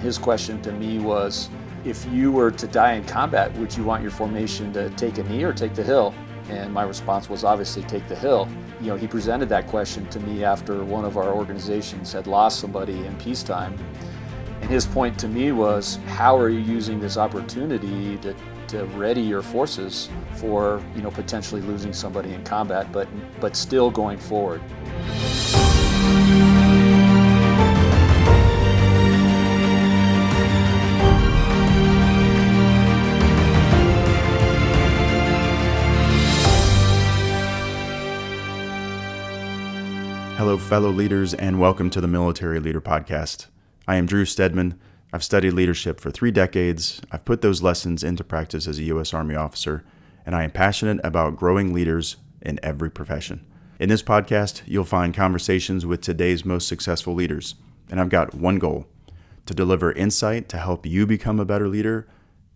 his question to me was, if you were to die in combat, would you want your formation to take a knee or take the hill? And my response was obviously take the hill. He presented that question to me after one of our organizations had lost somebody in peacetime. And his point to me was, how are you using this opportunity to ready your forces for, potentially losing somebody in combat, but still going forward? Hello, fellow leaders, and welcome to the Military Leader Podcast. I am Drew Stedman. I've studied leadership for 3 decades. I've put those lessons into practice as a U.S. Army officer, and I am passionate about growing leaders in every profession. In this podcast, you'll find conversations with today's most successful leaders, and I've got one goal: to deliver insight to help you become a better leader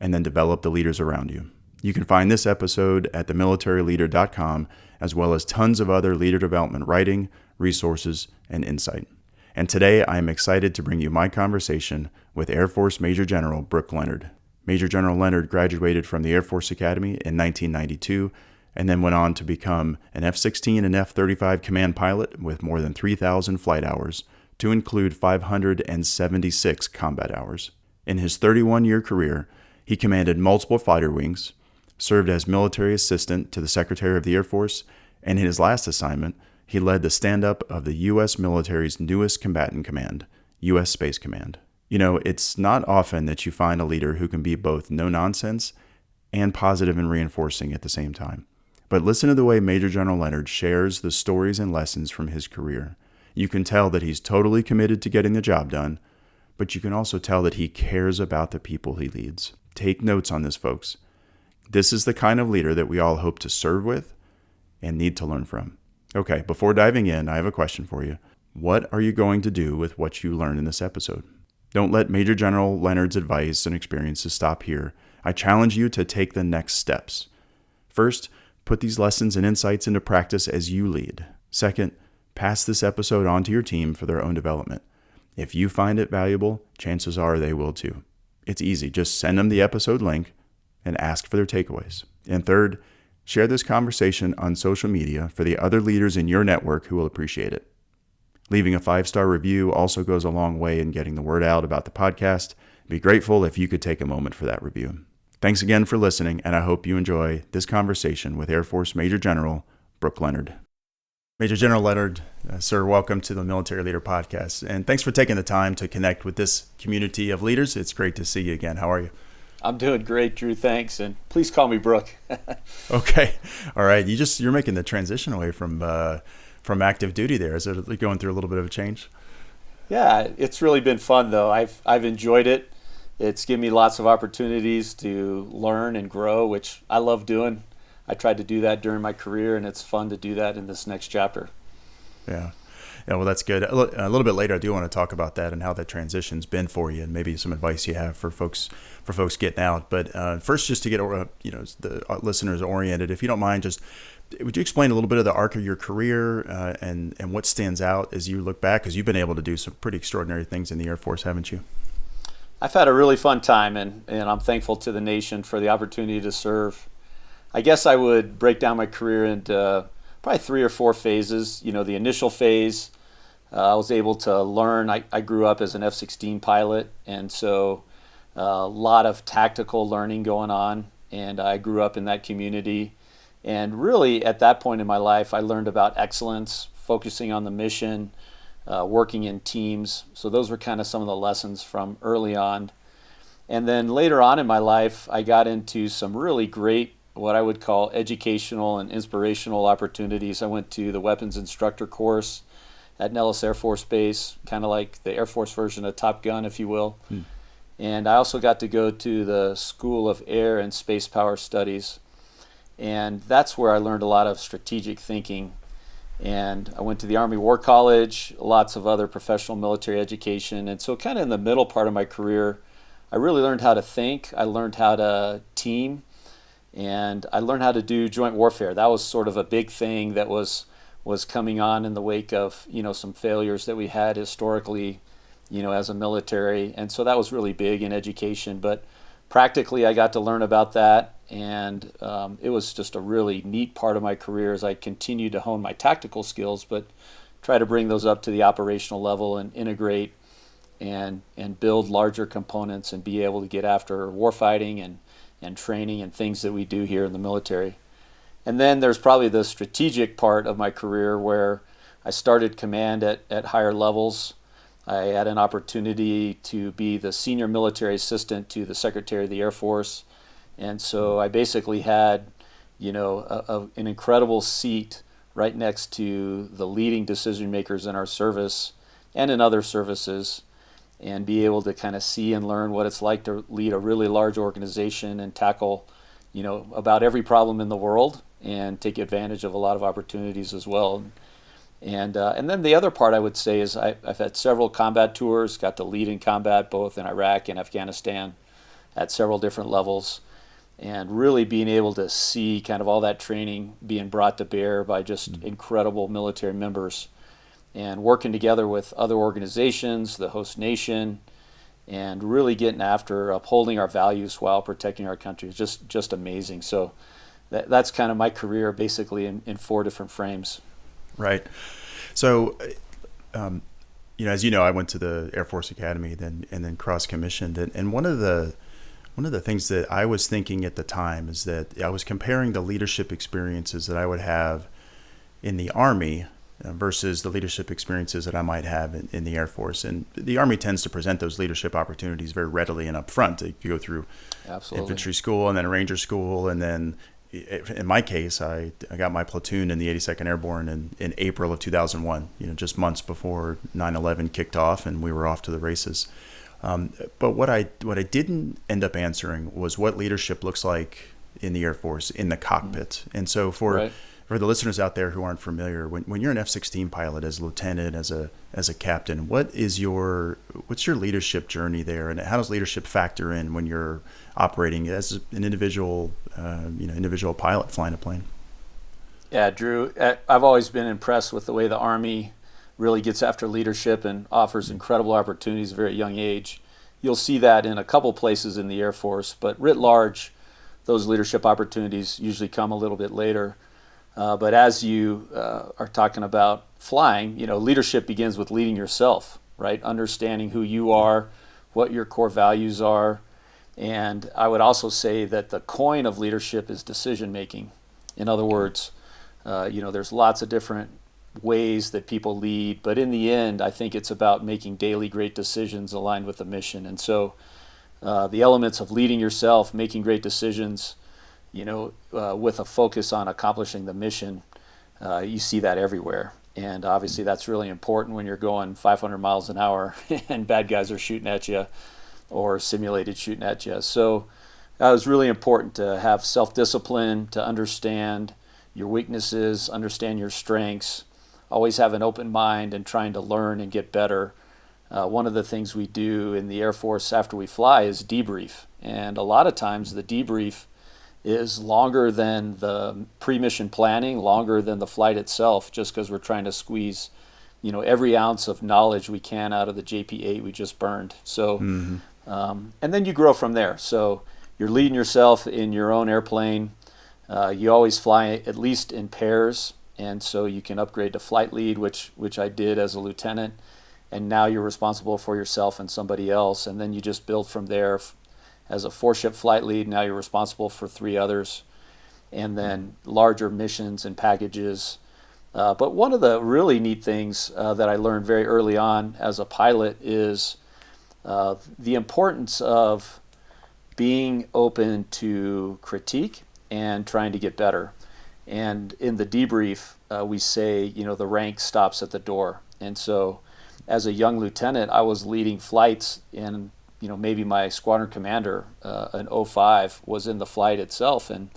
and then develop the leaders around you. You can find this episode at themilitaryleader.com, as well as tons of other leader development writing, resources, and insight. And today I am excited to bring you my conversation with Air Force Major General Brook Leonard. Major General Leonard graduated from the Air Force Academy in 1992 and then went on to become an F-16 and F-35 command pilot with more than 3,000 flight hours, to include 576 combat hours. In his 31-year career, he commanded multiple fighter wings, served as military assistant to the Secretary of the Air Force, and in his last assignment, he led the stand-up of the U.S. military's newest combatant command, U.S. Space Command. It's not often that you find a leader who can be both no-nonsense and positive and reinforcing at the same time. But listen to the way Major General Leonard shares the stories and lessons from his career. You can tell that he's totally committed to getting the job done, but you can also tell that he cares about the people he leads. Take notes on this, folks. This is the kind of leader that we all hope to serve with and need to learn from. Okay, before diving in, I have a question for you. What are you going to do with what you learned in this episode? Don't let Major General Leonard's advice and experiences stop here. I challenge you to take the next steps. First, put these lessons and insights into practice as you lead. Second, pass this episode on to your team for their own development. If you find it valuable, chances are they will too. It's easy. Just send them the episode link and ask for their takeaways. And third, share this conversation on social media for the other leaders in your network who will appreciate it. Leaving a 5-star review also goes a long way in getting the word out about the podcast. I'd be grateful if you could take a moment for that review. Thanks again for listening, and I hope you enjoy this conversation with Air Force Major General Brook Leonard. Major General Leonard, sir, welcome to the Military Leader Podcast, and thanks for taking the time to connect with this community of leaders. It's great to see you again. How are you? I'm doing great, Drew. Thanks, and please call me Brook. Okay, all right. You're making the transition away from active duty there. Is it going through a little bit of a change? Yeah, it's really been fun though. I've enjoyed it. It's given me lots of opportunities to learn and grow, which I love doing. I tried to do that during my career, and it's fun to do that in this next chapter. Yeah, well, that's good. A little bit later, I do want to talk about that and how that transition's been for you, and maybe some advice you have for folks getting out. But first, just to get the listeners oriented, if you don't mind, just would you explain a little bit of the arc of your career and what stands out as you look back? Because you've been able to do some pretty extraordinary things in the Air Force, haven't you? I've had a really fun time, and I'm thankful to the nation for the opportunity to serve. I guess I would break down my career into probably 3 or 4 phases. The initial phase, I was able to learn. I grew up as an F-16 pilot, and so a lot of tactical learning going on, and I grew up in that community. And really, at that point in my life, I learned about excellence, focusing on the mission, working in teams. So those were kind of some of the lessons from early on. And then later on in my life, I got into some really great, what I would call educational and inspirational opportunities. I went to the weapons instructor course at Nellis Air Force Base, kind of like the Air Force version of Top Gun, if you will. And I also got to go to the School of Air and Space Power Studies. And that's where I learned a lot of strategic thinking. And I went to the Army War College, lots of other professional military education. And so kind of in the middle part of my career, I really learned how to think. I learned how to team. And I learned how to do joint warfare. That was sort of a big thing that was coming on in the wake of some failures that we had historically as a military. And so that was really big in education. But practically, I got to learn about that. And it was just a really neat part of my career as I continued to hone my tactical skills, but try to bring those up to the operational level and integrate and build larger components and be able to get after warfighting and training and things that we do here in the military. And then there's probably the strategic part of my career where I started command at higher levels. I had an opportunity to be the senior military assistant to the Secretary of the Air Force. And so I basically had, an incredible seat right next to the leading decision makers in our service and in other services, and be able to kind of see and learn what it's like to lead a really large organization and tackle, about every problem in the world and take advantage of a lot of opportunities as well. And then the other part I would say is I've had several combat tours, got to lead in combat both in Iraq and Afghanistan at several different levels, and really being able to see kind of all that training being brought to bear by just incredible military members, and working together with other organizations, the host nation, and really getting after upholding our values while protecting our country is just amazing. So that's kind of my career basically in 4 different frames. Right. So, as you know, I went to the Air Force Academy and then cross-commissioned. And one of the things that I was thinking at the time is that I was comparing the leadership experiences that I would have in the Army versus the leadership experiences that I might have in the Air Force. And the Army tends to present those leadership opportunities very readily and upfront. You go through Absolutely. infantry school and then Ranger school, and then in my case, I got my platoon in the 82nd Airborne in April of 2001, just months before 9/11 kicked off and we were off to the races. But what I didn't end up answering was what leadership looks like in the Air Force, in the cockpit. And so for the listeners out there who aren't familiar, when you're an F-16 pilot, as a lieutenant, as a captain, what's your leadership journey there, and how does leadership factor in when you're operating as an individual pilot flying a plane? Yeah, Drew, I've always been impressed with the way the Army really gets after leadership and offers incredible opportunities at a very young age. You'll see that in a couple places in the Air Force, but writ large, those leadership opportunities usually come a little bit later. But as you are talking about flying, leadership begins with leading yourself, right? Understanding who you are, what your core values are. And I would also say that the coin of leadership is decision making. In other words, there's lots of different ways that people lead, but in the end, I think it's about making daily great decisions aligned with the mission. And so the elements of leading yourself, making great decisions, with a focus on accomplishing the mission, you see that everywhere. And obviously that's really important when you're going 500 miles an hour and bad guys are shooting at you or simulated shooting at you. So it was really important to have self-discipline, to understand your weaknesses, understand your strengths, always have an open mind and trying to learn and get better. One of the things we do in the Air Force after we fly is debrief. And a lot of times the debrief is longer than the pre-mission planning, longer than the flight itself, just because we're trying to squeeze, every ounce of knowledge we can out of the JP-8 we just burned. So, and then you grow from there. So you're leading yourself in your own airplane. You always fly at least in pairs, and so you can upgrade to flight lead, which I did as a lieutenant, and now you're responsible for yourself and somebody else, and then you just build from there. As a 4-ship flight lead, now you're responsible for 3 others, and then larger missions and packages. But one of the really neat things that I learned very early on as a pilot is the importance of being open to critique and trying to get better. And in the debrief, we say, the rank stops at the door. And so as a young lieutenant, I was leading flights in maybe my squadron commander, an 05, was in the flight itself, and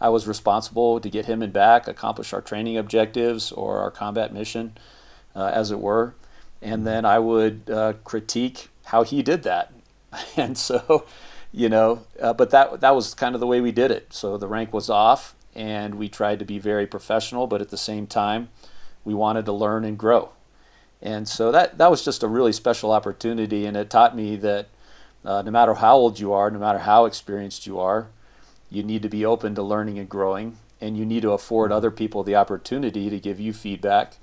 I was responsible to get him and back, accomplish our training objectives or our combat mission, as it were, and then I would critique how he did that. And so, but that was kind of the way we did it. So the rank was off, and we tried to be very professional, but at the same time, we wanted to learn and grow. And so that was just a really special opportunity, and it taught me that no matter how old you are, no matter how experienced you are, you need to be open to learning and growing, and you need to afford other people the opportunity to give you feedback,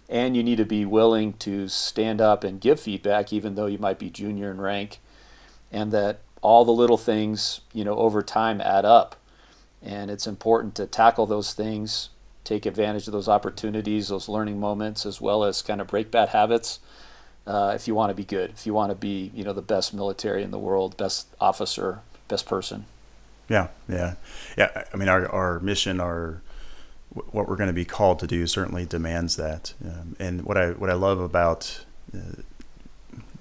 and you need to be willing to stand up and give feedback even though you might be junior in rank, and that all the little things, over time add up. And it's important to tackle those things, take advantage of those opportunities, those learning moments, as well as kind of break bad habits if you want to be good, if you want to be, the best military in the world, best officer, best person. Yeah. I mean, our mission, what we're going to be called to do certainly demands that. And what I love about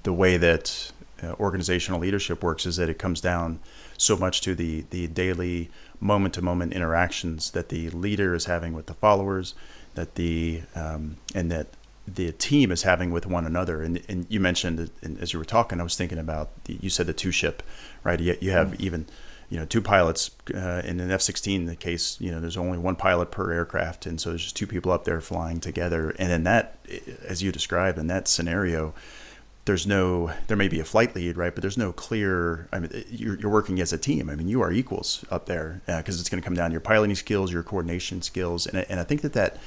the way that organizational leadership works is that it comes down so much to the daily moment-to-moment interactions that the leader is having with the followers, that and that the team is having with one another. And you mentioned, and as you were talking, I was thinking about you said the two ship, right? You have even two pilots in an F-16. In the case, there's only one pilot per aircraft, and so there's just two people up there flying together. And in that, as you described, in that scenario, there may be a flight lead, right? But there's no clear, I mean, you're working as a team. I mean, you are equals up there because it's going to come down to your piloting skills, your coordination skills. And I think that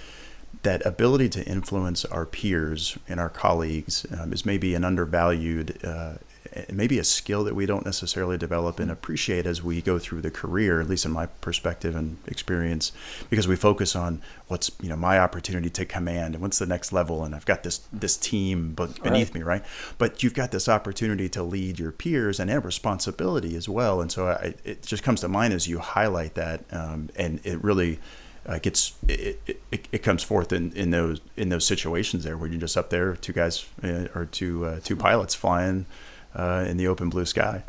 ability to influence our peers and our colleagues is maybe an undervalued, maybe a skill that we don't necessarily develop and appreciate as we go through the career, at least in my perspective and experience, because we focus on what's my opportunity to command and what's the next level, and I've got this team beneath me, right? But you've got this opportunity to lead your peers and have responsibility as well, and so it just comes to mind as you highlight that, and it really it comes forth in those situations there where you're just up there, two guys or two pilots flying in the open blue sky.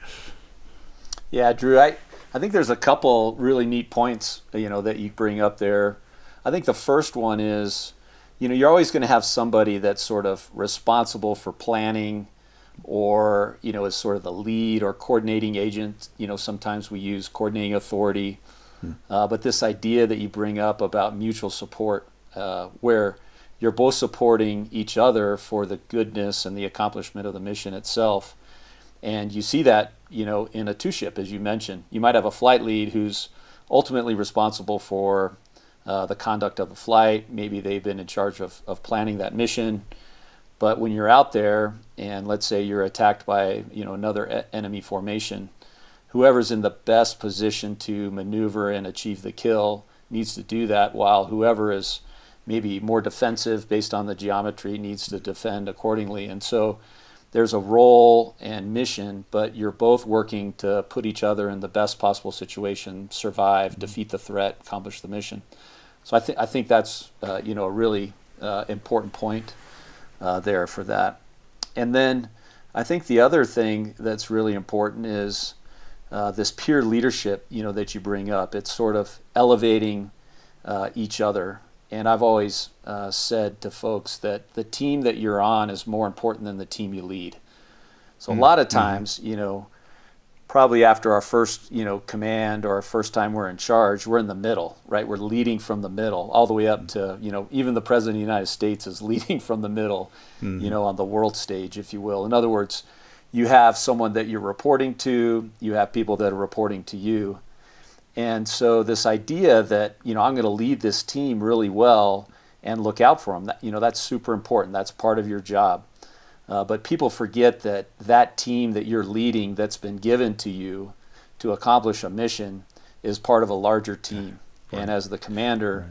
Yeah, Drew, I think there's a couple really neat points, that you bring up there. I think the first one is, you're always going to have somebody that's sort of responsible for planning or, is sort of the lead or coordinating agent. Sometimes we use coordinating authority. But this idea that you bring up about mutual support, where you're both supporting each other for the goodness and the accomplishment of the mission itself. And you see that, in a two-ship, as you mentioned. You might have a flight lead who's ultimately responsible for the conduct of the flight. Maybe they've been in charge of planning that mission. But when you're out there and let's say you're attacked by, another enemy formation, whoever's in the best position to maneuver and achieve the kill needs to do that, while whoever is maybe more defensive based on the geometry needs to defend accordingly. And so there's a role and mission, but you're both working to put each other in the best possible situation, survive, defeat the threat, accomplish the mission. So I think that's a really important point there for that. And then I think the other thing that's really important is this peer leadership, that you bring up. It's sort of elevating each other. And I've always said to folks that the team that you're on is more important than the team you lead. So a lot of times, probably after our first, command or our first time we're in charge, we're in the middle, right? We're leading from the middle all the way up to, even the President of the United States is leading from the middle, on the world stage, if you will. In other words, you have someone that you're reporting to, you have people that are reporting to you. And so this idea that, I'm going to lead this team really well and look out for them, that's super important. That's part of your job. But people forget that team that you're leading that's been given to you to accomplish a mission is part of a larger team. Right. And as the commander,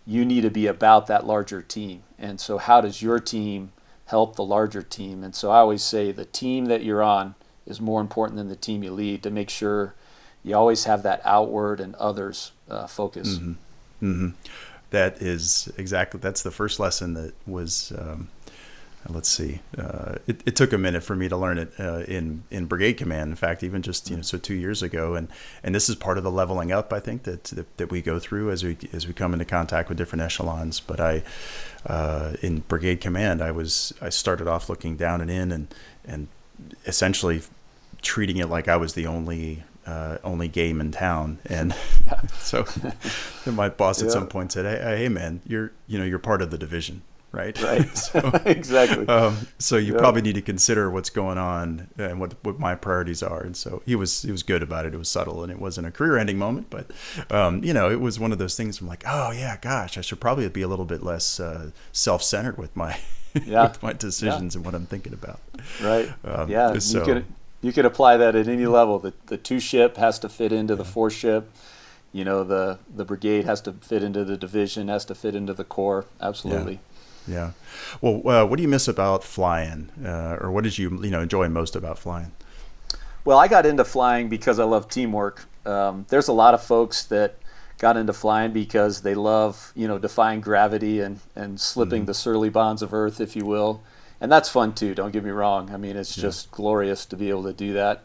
you need to be about that larger team. And so how does your team help the larger team? And so I always say the team that you're on is more important than the team you lead, to make sure you always have that outward and others focus. That is exactly, that's the first lesson that was, it took a minute for me to learn it in brigade command. In fact, even just, so 2 years ago. And this is part of the leveling up, I think, that we go through as we come into contact with different echelons. But in brigade command, I started off looking down and in and essentially treating it like I was the only game in town. And so my boss at some point said, hey man, you're part of the division. right? Right. So, Exactly. so you Yep. probably need to consider what's going on and what my priorities are. And so he was good about it. It was subtle, and it wasn't a career-ending moment, but it was one of those things. I'm like, oh yeah, gosh, I should probably be a little bit less self-centered with my Yeah. with my Yeah. decisions and what I'm thinking about. Right. Yeah. So You could apply that at any level. The two ship has to fit into the four ship. The brigade has to fit into the division, has to fit into the corps. Absolutely. yeah. Well, what do you miss about flying, or what did you enjoy most about flying? Well, I got into flying because I love teamwork. There's a lot of folks that got into flying because they love, defying gravity and slipping the surly bonds of Earth, if you will. And that's fun too, don't get me wrong. I mean, it's just glorious to be able to do that.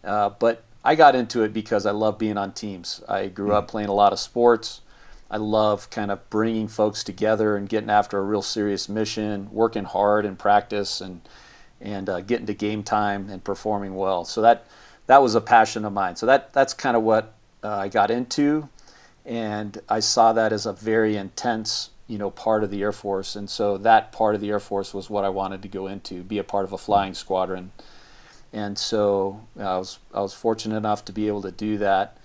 But I got into it because I love being on teams. I grew up playing a lot of sports. I love kind of bringing folks together and getting after a real serious mission, working hard in practice and getting to game time and performing well. So that was a passion of mine. So that's kind of what I got into, and I saw that as a very intense, part of the Air Force. And so that part of the Air Force was what I wanted to go into, be a part of a flying squadron. And so I was fortunate enough to be able to do that.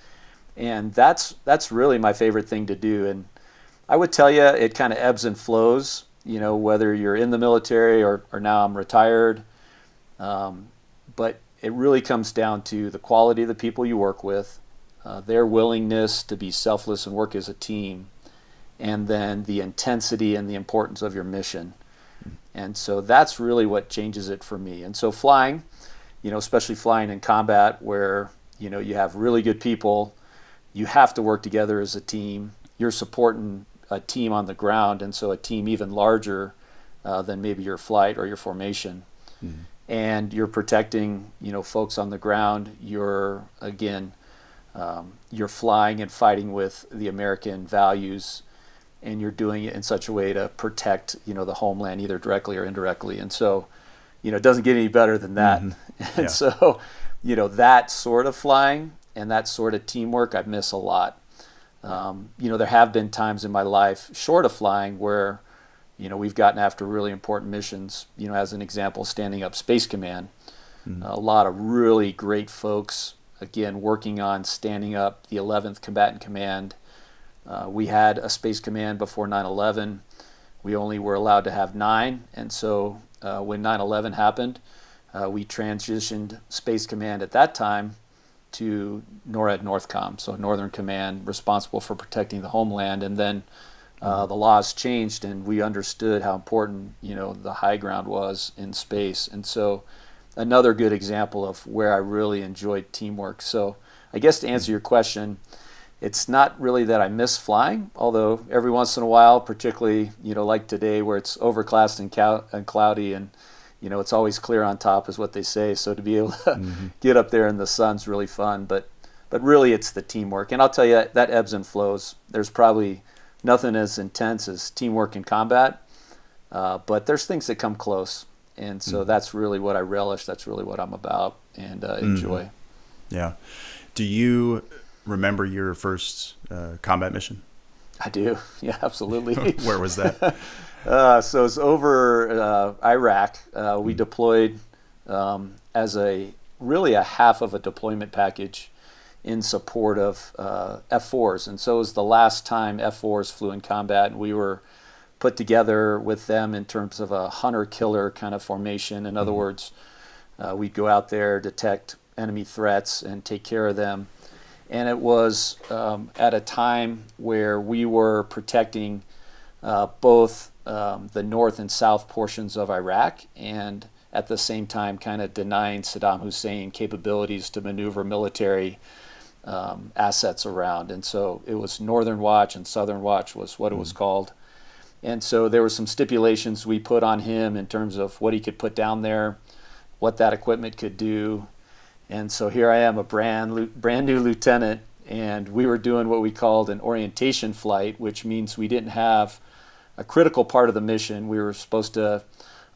And that's really my favorite thing to do. And I would tell you it kind of ebbs and flows, whether you're in the military or now I'm retired. But it really comes down to the quality of the people you work with, their willingness to be selfless and work as a team, and then the intensity and the importance of your mission. And so that's really what changes it for me. And so flying, especially flying in combat where, you have really good people, you have to work together as a team. You're supporting a team on the ground, and so a team even larger than maybe your flight or your formation. Mm-hmm. And you're protecting, folks on the ground. You're, again, you're flying and fighting with the American values, and you're doing it in such a way to protect, the homeland either directly or indirectly. And so, it doesn't get any better than that. Mm-hmm. And so, that sort of flying and that sort of teamwork I miss a lot. There have been times in my life short of flying where, we've gotten after really important missions, as an example, standing up Space Command. Mm-hmm. A lot of really great folks, again, working on standing up the 11th Combatant Command. We had a Space Command before 9/11. We only were allowed to have 9. And so when 9/11 happened, we transitioned Space Command at that time to NORAD Northcom, so Northern Command, responsible for protecting the homeland. And then the laws changed, and we understood how important, the high ground was in space. And so another good example of where I really enjoyed teamwork. So I guess to answer your question, it's not really that I miss flying, although every once in a while, particularly, like today where it's overcast and cloudy and, it's always clear on top is what they say. So to be able to get up there in the sun's really fun. But really it's the teamwork. And I'll tell you, that ebbs and flows. There's probably nothing as intense as teamwork in combat, but there's things that come close. And so that's really what I relish. That's really what I'm about and enjoy. Yeah. Do you remember your first combat mission? I do. Yeah, absolutely. Where was that? So it's over Iraq. We deployed as really a half of a deployment package in support of F-4s. And so it was the last time F-4s flew in combat, and we were put together with them in terms of a hunter-killer kind of formation. In other words, we'd go out there, detect enemy threats, and take care of them. And it was at a time where we were protecting both the north and south portions of Iraq, and at the same time kind of denying Saddam Hussein capabilities to maneuver military assets around. And so it was Northern Watch, and Southern Watch was what it was called. And so there were some stipulations we put on him in terms of what he could put down there, what that equipment could do. And so here I am, a brand new lieutenant, and we were doing what we called an orientation flight, which means we didn't have a critical part of the mission. We were supposed to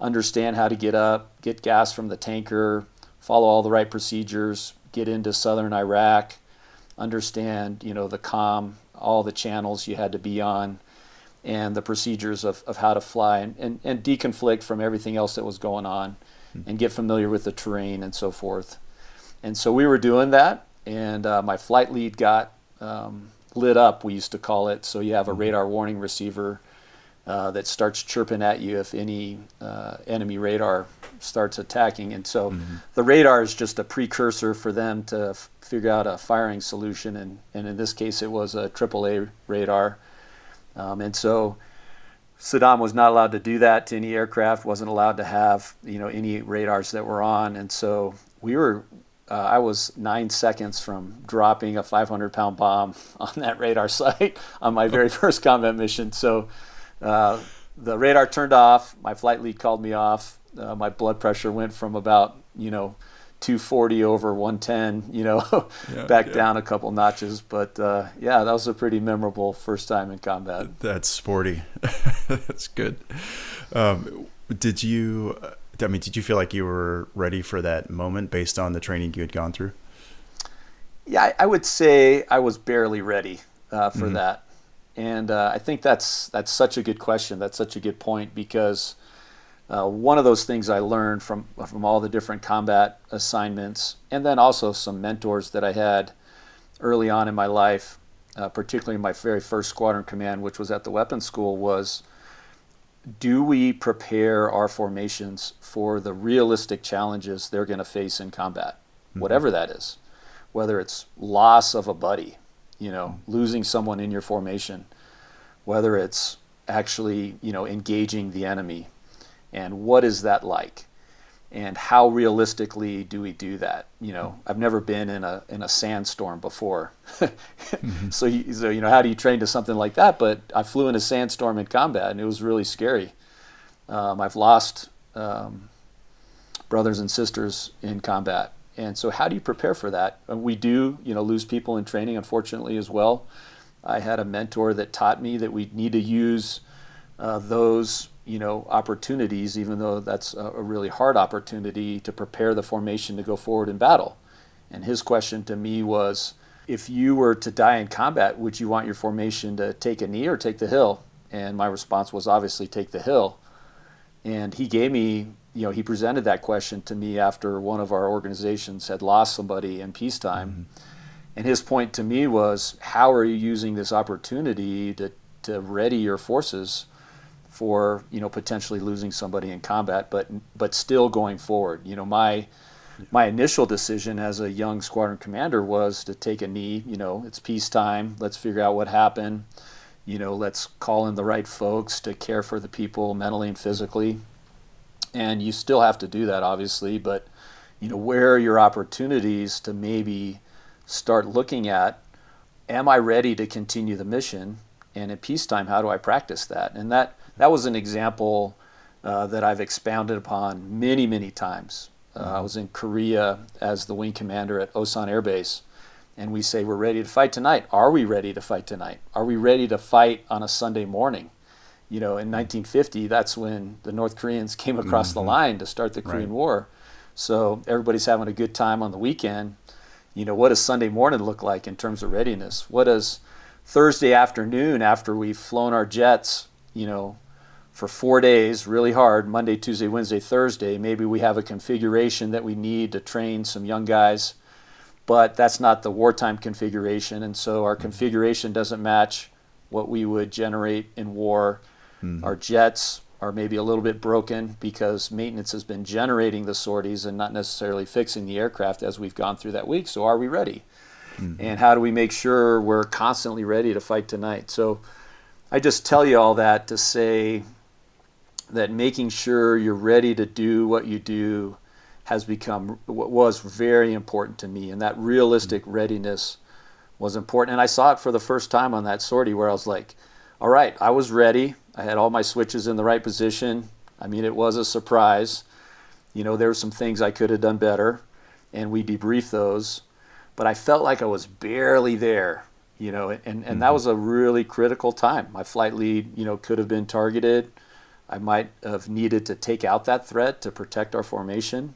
understand how to get up, get gas from the tanker, follow all the right procedures, get into southern Iraq, understand, the comm, all the channels you had to be on. and the procedures of how to fly and deconflict from everything else that was going on and get familiar with the terrain and so forth. And so we were doing that, and my flight lead got lit up, we used to call it. So you have a radar warning receiver that starts chirping at you if any enemy radar starts attacking. And so the radar is just a precursor for them to figure out a firing solution. And in this case, it was a AAA radar. And so Saddam was not allowed to do that to any aircraft, wasn't allowed to have, any radars that were on. And so I was 9 seconds from dropping a 500-pound bomb on that radar site on my very first combat mission. So the radar turned off. My flight lead called me off. My blood pressure went from about, 240 over 110, back down a couple notches. But that was a pretty memorable first time in combat. That's sporty. That's good. Did you feel like you were ready for that moment based on the training you had gone through? Yeah, I would say I was barely ready for that. And I think that's such a good question. That's such a good point, because one of those things I learned from all the different combat assignments, and then also some mentors that I had early on in my life, particularly my very first squadron command, which was at the weapons school, was, do we prepare our formations for the realistic challenges they're going to face in combat, whatever that is, whether it's loss of a buddy, losing someone in your formation, whether it's actually, engaging the enemy, and what is that like, and how realistically do we do that? I've never been in a sandstorm before, so how do you train to something like that? But I flew in a sandstorm in combat, and it was really scary. I've lost brothers and sisters in combat. And so how do you prepare for that? And we do, lose people in training, unfortunately, as well. I had a mentor that taught me that we need to use those, opportunities, even though that's a really hard opportunity, to prepare the formation to go forward in battle. And his question to me was, if you were to die in combat, would you want your formation to take a knee or take the hill? And my response was obviously take the hill. And he gave me, he presented that question to me after one of our organizations had lost somebody in peacetime. And his point to me was, how are you using this opportunity to ready your forces for, potentially losing somebody in combat, but still going forward? My initial decision as a young squadron commander was to take a knee. It's peacetime. Let's figure out what happened. Let's call in the right folks to care for the people mentally and physically. And you still have to do that, obviously, but, where are your opportunities to maybe start looking at, am I ready to continue the mission? And in peacetime, how do I practice that? And that was an example that I've expounded upon many, many times. I was in Korea as the wing commander at Osan Air Base, and we say, we're ready to fight tonight. Are we ready to fight tonight? Are we ready to fight on a Sunday morning? In 1950, that's when the North Koreans came across the line to start the Korean War. So everybody's having a good time on the weekend. What does Sunday morning look like in terms of readiness? What does Thursday afternoon, after we've flown our jets, for 4 days, really hard, Monday, Tuesday, Wednesday, Thursday, maybe we have a configuration that we need to train some young guys, but that's not the wartime configuration, and so our configuration doesn't match what we would generate in war. Our jets are maybe a little bit broken because maintenance has been generating the sorties and not necessarily fixing the aircraft as we've gone through that week. So are we ready? And how do we make sure we're constantly ready to fight tonight? So I just tell you all that to say that making sure you're ready to do what you do was very important to me, and that realistic readiness was important. And I saw it for the first time on that sortie, where I was like, all right, I was ready. I had all my switches in the right position. I mean, it was a surprise. There were some things I could have done better, and we debriefed those. But I felt like I was barely there, and that was a really critical time. My flight lead, could have been targeted. I might have needed to take out that threat to protect our formation.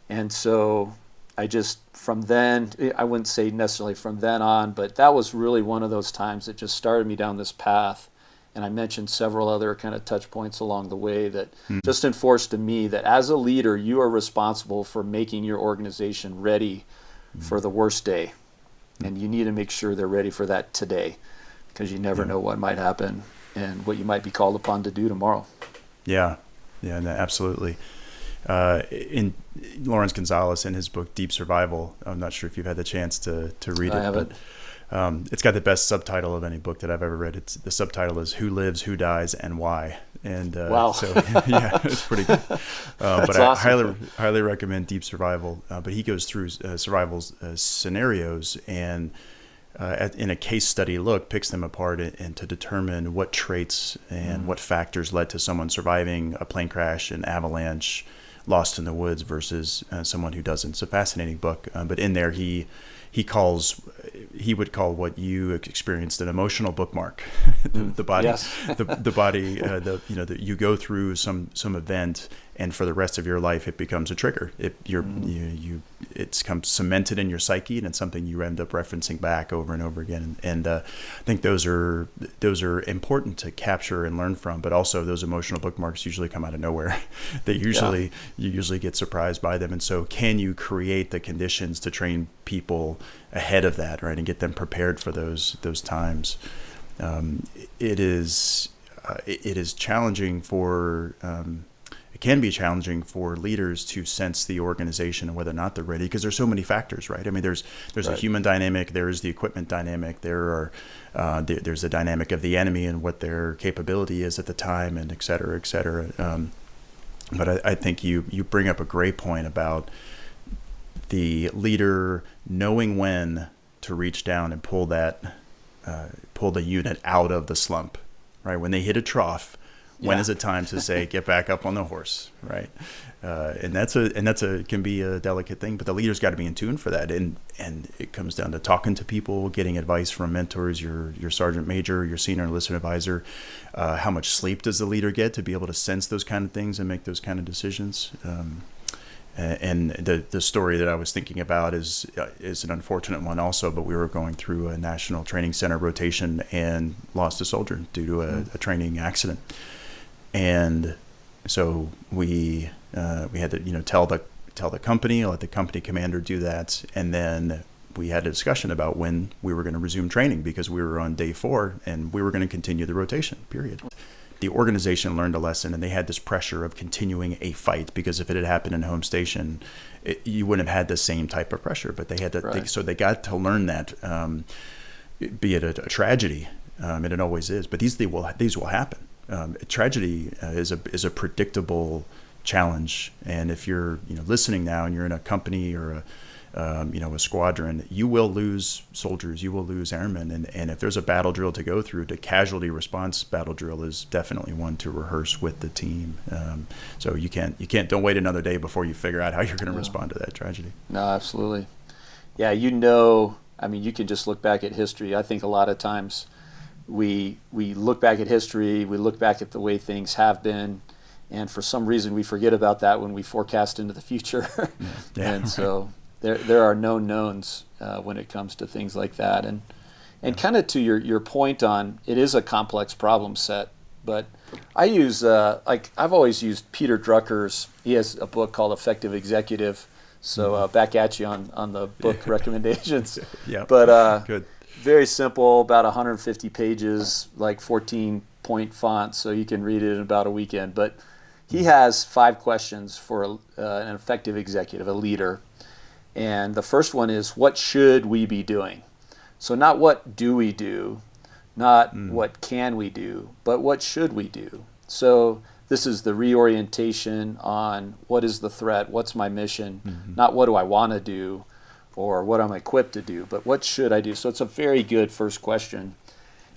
And so I just, from then, I wouldn't say necessarily from then on, but that was really one of those times that just started me down this path and I mentioned several other kind of touch points along the way that just enforced to me that as a leader, you are responsible for making your organization ready for the worst day. And you need to make sure they're ready for that today, because you never know what might happen and what you might be called upon to do tomorrow. Yeah, no, absolutely. In Lawrence Gonzalez, in his book Deep Survival, I'm not sure if you've had the chance to read it. I haven't. But it's got the best subtitle of any book that I've ever read. The subtitle is "Who Lives, Who Dies, and Why." And wow. So yeah, it's pretty good. But awesome. I highly recommend Deep Survival. But he goes through survival scenarios and in a case study look, picks them apart and to determine what traits and what factors led to someone surviving a plane crash, an avalanche, lost in the woods versus someone who doesn't. It's a fascinating book. But in there, he would call what you experienced an emotional bookmark. The body, yes. the body, you go through some event, and for the rest of your life, it becomes a trigger. It's come cemented in your psyche, and it's something you end up referencing back over and over again. And I think those are important to capture and learn from. But also, those emotional bookmarks usually come out of nowhere. You usually get surprised by them. And so, can you create the conditions to train people ahead of that, right, and get them prepared for those times? It is challenging for. It can be challenging for leaders to sense the organization and whether or not they're ready, because there's so many factors, right? I mean, there's right. a human dynamic, there is the equipment dynamic, there's the dynamic of the enemy and what their capability is at the time, and et cetera, et cetera. But I think you bring up a great point about the leader knowing when to reach down and pull the unit out of the slump, right? When they hit a trough. When is it time to say, get back up on the horse, right? And that's can be a delicate thing, but the leader's got to be in tune for that. And it comes down to talking to people, getting advice from mentors, your sergeant major, your senior enlistment advisor. How much sleep does the leader get to be able to sense those kind of things and make those kind of decisions? And the story that I was thinking about is an unfortunate one also, but we were going through a national training center rotation and lost a soldier due to a training accident. And so we had to tell the company, let the company commander do that, and then we had a discussion about when we were going to resume training, because we were on day 4 and we were going to continue the rotation period. The organization learned a lesson, and they had this pressure of continuing a fight, because if it had happened in home station, you wouldn't have had the same type of pressure. But they had to, right. So they got to learn that, be it a tragedy, and it always is. But these will happen. Tragedy is a predictable challenge, and if you're listening now and you're in a company or a squadron, you will lose soldiers, you will lose airmen, and if there's a battle drill to go through, the casualty response battle drill is definitely one to rehearse with the team. So you don't wait another day before you figure out how you're going to respond to that tragedy. No, absolutely. Yeah, I mean, you can just look back at history. I think a lot of times we look back at history, we look back at the way things have been, and for some reason we forget about that when we forecast into the future. Yeah. And so there are known knowns when it comes to things like that. And kind of to your point on, it is a complex problem set, but I use, I've always used Peter Drucker's, he has a book called Effective Executive. So back at you on the book recommendations. Yeah. But good. Very simple, about 150 pages, like 14-point font, so you can read it in about a weekend. But he has 5 questions for an effective executive, a leader. And the first one is, what should we be doing? So not what do we do, not what can we do, but what should we do? So this is the reorientation on what is the threat, what's my mission, not what do I want to do, or what I'm equipped to do, but what should I do? So it's a very good first question.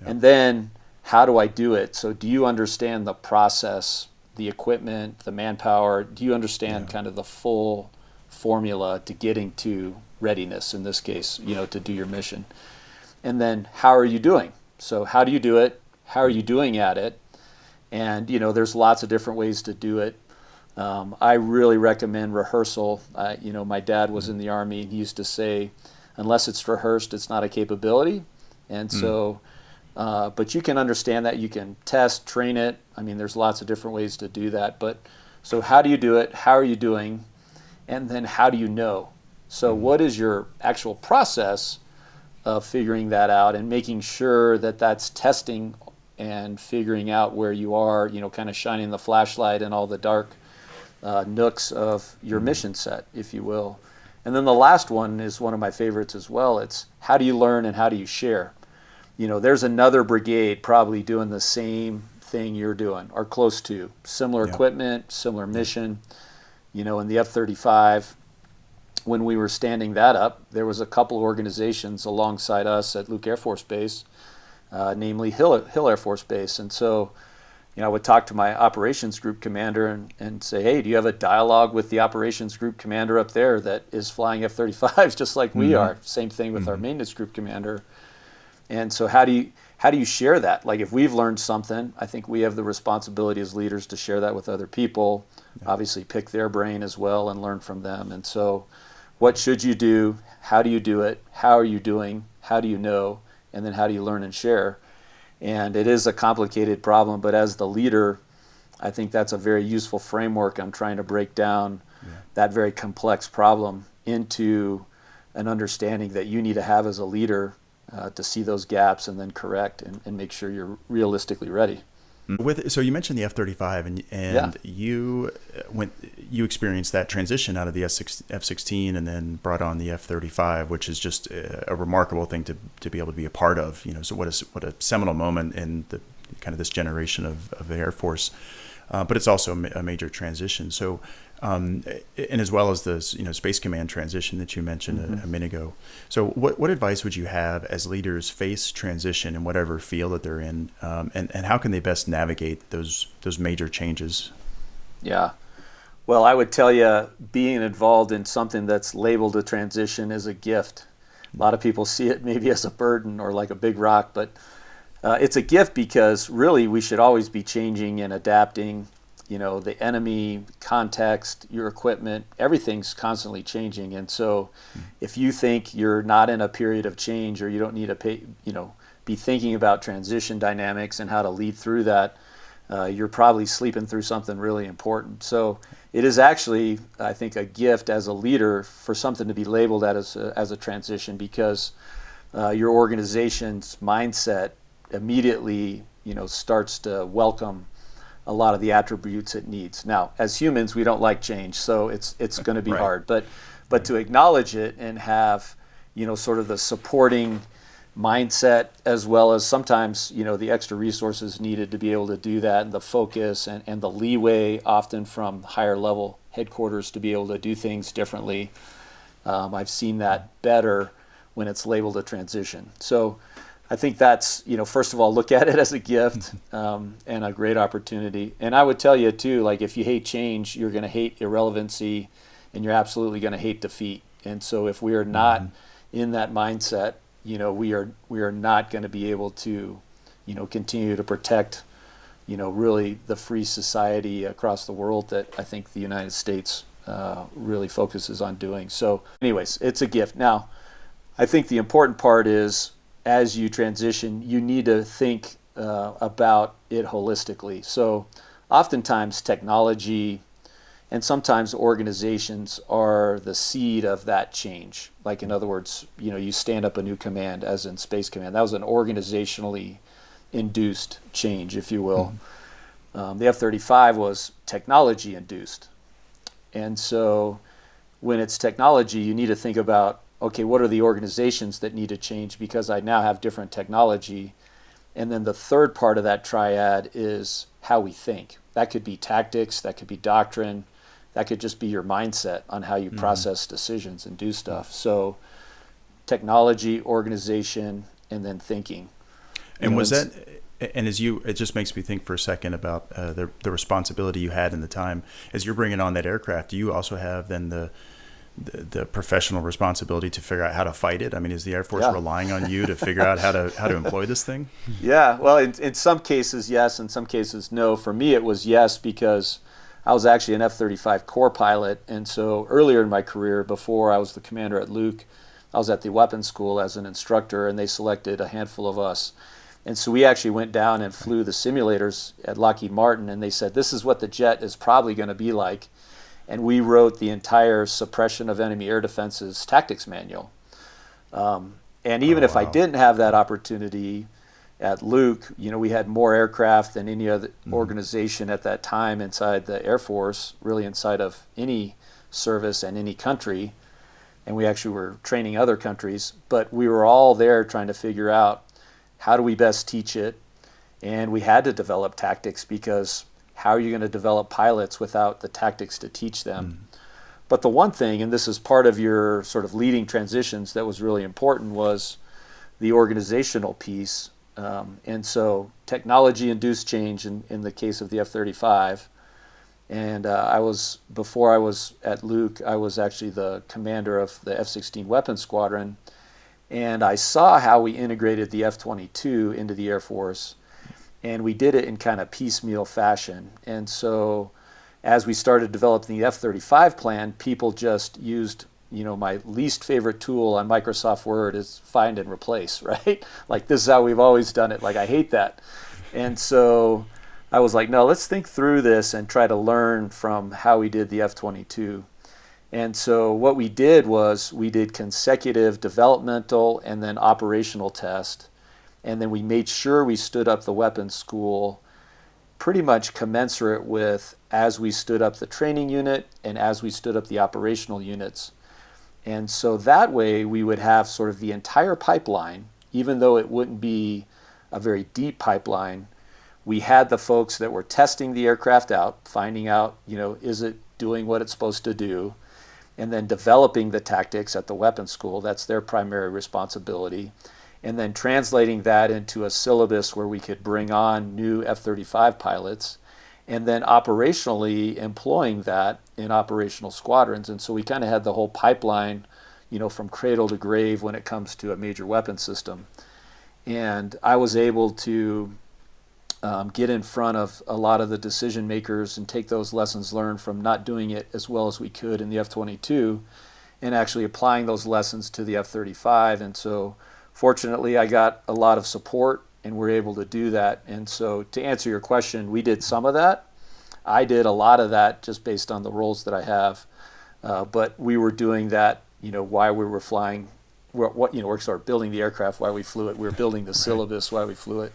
Yep. And then, how do I do it? So do you understand the process, the equipment, the manpower? Do you understand kind of the full formula to getting to readiness, in this case, to do your mission? And then, how are you doing? So how do you do it? How are you doing at it? And, there's lots of different ways to do it. I really recommend rehearsal. My dad was in the Army, and he used to say, unless it's rehearsed, it's not a capability. And so But you can understand that. You can test, train it. I mean, there's lots of different ways to do that. But so how do you do it? How are you doing? And then how do you know? So what is your actual process of figuring that out and making sure that that's testing and figuring out where you are, kind of shining the flashlight in all the dark nooks of your mission set, if you will. And then the last one is one of my favorites as well. It's how do you learn and how do you share? There's another brigade probably doing the same thing you're doing or close to. Similar equipment, similar mission. In the F-35, when we were standing that up, there was a couple organizations alongside us at Luke Air Force Base, namely Hill Air Force Base. And so, I would talk to my operations group commander and say, hey, do you have a dialogue with the operations group commander up there that is flying F-35s just like we are? Same thing with our maintenance group commander. And so how do you share that? Like if we've learned something, I think we have the responsibility as leaders to share that with other people, obviously pick their brain as well and learn from them. And so what should you do? How do you do it? How are you doing? How do you know? And then how do you learn and share? And it is a complicated problem, but as the leader, I think that's a very useful framework. I'm trying to break down that very complex problem into an understanding that you need to have as a leader to see those gaps and then correct and make sure you're realistically ready. So you mentioned the F-35 and you experienced that transition out of the F-16 and then brought on the F-35, which is just a remarkable thing to be able to be a part of. So what a seminal moment in the kind of this generation of the Air Force, but it's also a major transition. So and as well as the Space Command transition that you mentioned a minute ago. So what advice would you have as leaders face transition in whatever field that they're in, and how can they best navigate those major changes? Yeah. Well, I would tell you being involved in something that's labeled a transition is a gift. A lot of people see it maybe as a burden or like a big rock, but it's a gift because really we should always be changing and adapting. The enemy, context, your equipment, everything's constantly changing. And so if you think you're not in a period of change or you don't need to be thinking about transition dynamics and how to lead through that, you're probably sleeping through something really important. So it is actually, I think, a gift as a leader for something to be labeled as a transition because your organization's mindset immediately, starts to welcome a lot of the attributes it needs. Now, as humans, we don't like change, so it's going to be hard. But to acknowledge it and have, sort of the supporting mindset as well as sometimes, the extra resources needed to be able to do that and the focus and the leeway often from higher level headquarters to be able to do things differently. I've seen that better when it's labeled a transition. So I think that's, first of all, look at it as a gift and a great opportunity. And I would tell you, too, like if you hate change, you're going to hate irrelevancy and you're absolutely going to hate defeat. And so if we are not in that mindset, we are not going to be able to, continue to protect, really the free society across the world that I think the United States really focuses on doing. So anyways, it's a gift. Now, I think the important part is, as you transition, you need to think about it holistically. So oftentimes technology and sometimes organizations are the seed of that change. Like in other words, you stand up a new command as in Space Command. That was an organizationally induced change, if you will. The F-35 was technology induced. And so when it's technology, you need to think about, okay, what are the organizations that need to change because I now have different technology? And then the third part of that triad is how we think. That could be tactics, that could be doctrine, that could just be your mindset on how you process decisions and do stuff. So technology, organization, and then thinking. And it just makes me think for a second about the responsibility you had in the time. As you're bringing on that aircraft, do you also have then the professional responsibility to figure out how to fight it? I mean, is the Air Force relying on you to figure out how to employ this thing? Yeah, well, in some cases, yes. In some cases, no. For me, it was yes, because I was actually an F-35 core pilot. And so earlier in my career, before I was the commander at Luke, I was at the weapons school as an instructor, and they selected a handful of us. And so we actually went down and flew the simulators at Lockheed Martin, and they said, this is what the jet is probably going to be like. And we wrote the entire suppression of enemy air defenses tactics manual. And even if I didn't have that opportunity at Luke, we had more aircraft than any other organization at that time inside the Air Force, really inside of any service and any country. And we actually were training other countries, but we were all there trying to figure out how do we best teach it. And we had to develop tactics, because how are you going to develop pilots without the tactics to teach them? But the one thing, and this is part of your sort of leading transitions that was really important, was the organizational piece. And so technology-induced change in the case of the F-35. And before I was at Luke, I was actually the commander of the F-16 weapons squadron. And I saw how we integrated the F-22 into the Air Force. And we did it in kind of piecemeal fashion. And so as we started developing the F-35 plan, people just used, my least favorite tool on Microsoft Word is find and replace, right? Like, this is how we've always done it. Like, I hate that. And so I was like, no, let's think through this and try to learn from how we did the F-22. And so what we did was we did consecutive developmental and then operational test. And then we made sure we stood up the weapons school pretty much commensurate with as we stood up the training unit and as we stood up the operational units. And so that way we would have sort of the entire pipeline, even though it wouldn't be a very deep pipeline. We had the folks that were testing the aircraft out, finding out, is it doing what it's supposed to do, and then developing the tactics at the weapons school. That's their primary responsibility. And then translating that into a syllabus where we could bring on new F-35 pilots, and then operationally employing that in operational squadrons. And so we kind of had the whole pipeline, from cradle to grave when it comes to a major weapon system. And I was able to get in front of a lot of the decision makers and take those lessons learned from not doing it as well as we could in the F-22 and actually applying those lessons to the F-35. And so fortunately, I got a lot of support and we're able to do that. And so to answer your question, we did some of that. I did a lot of that just based on the roles that I have. But we were doing that, while we were flying. We're sort of building the aircraft while we flew it. We were building the syllabus while we flew it.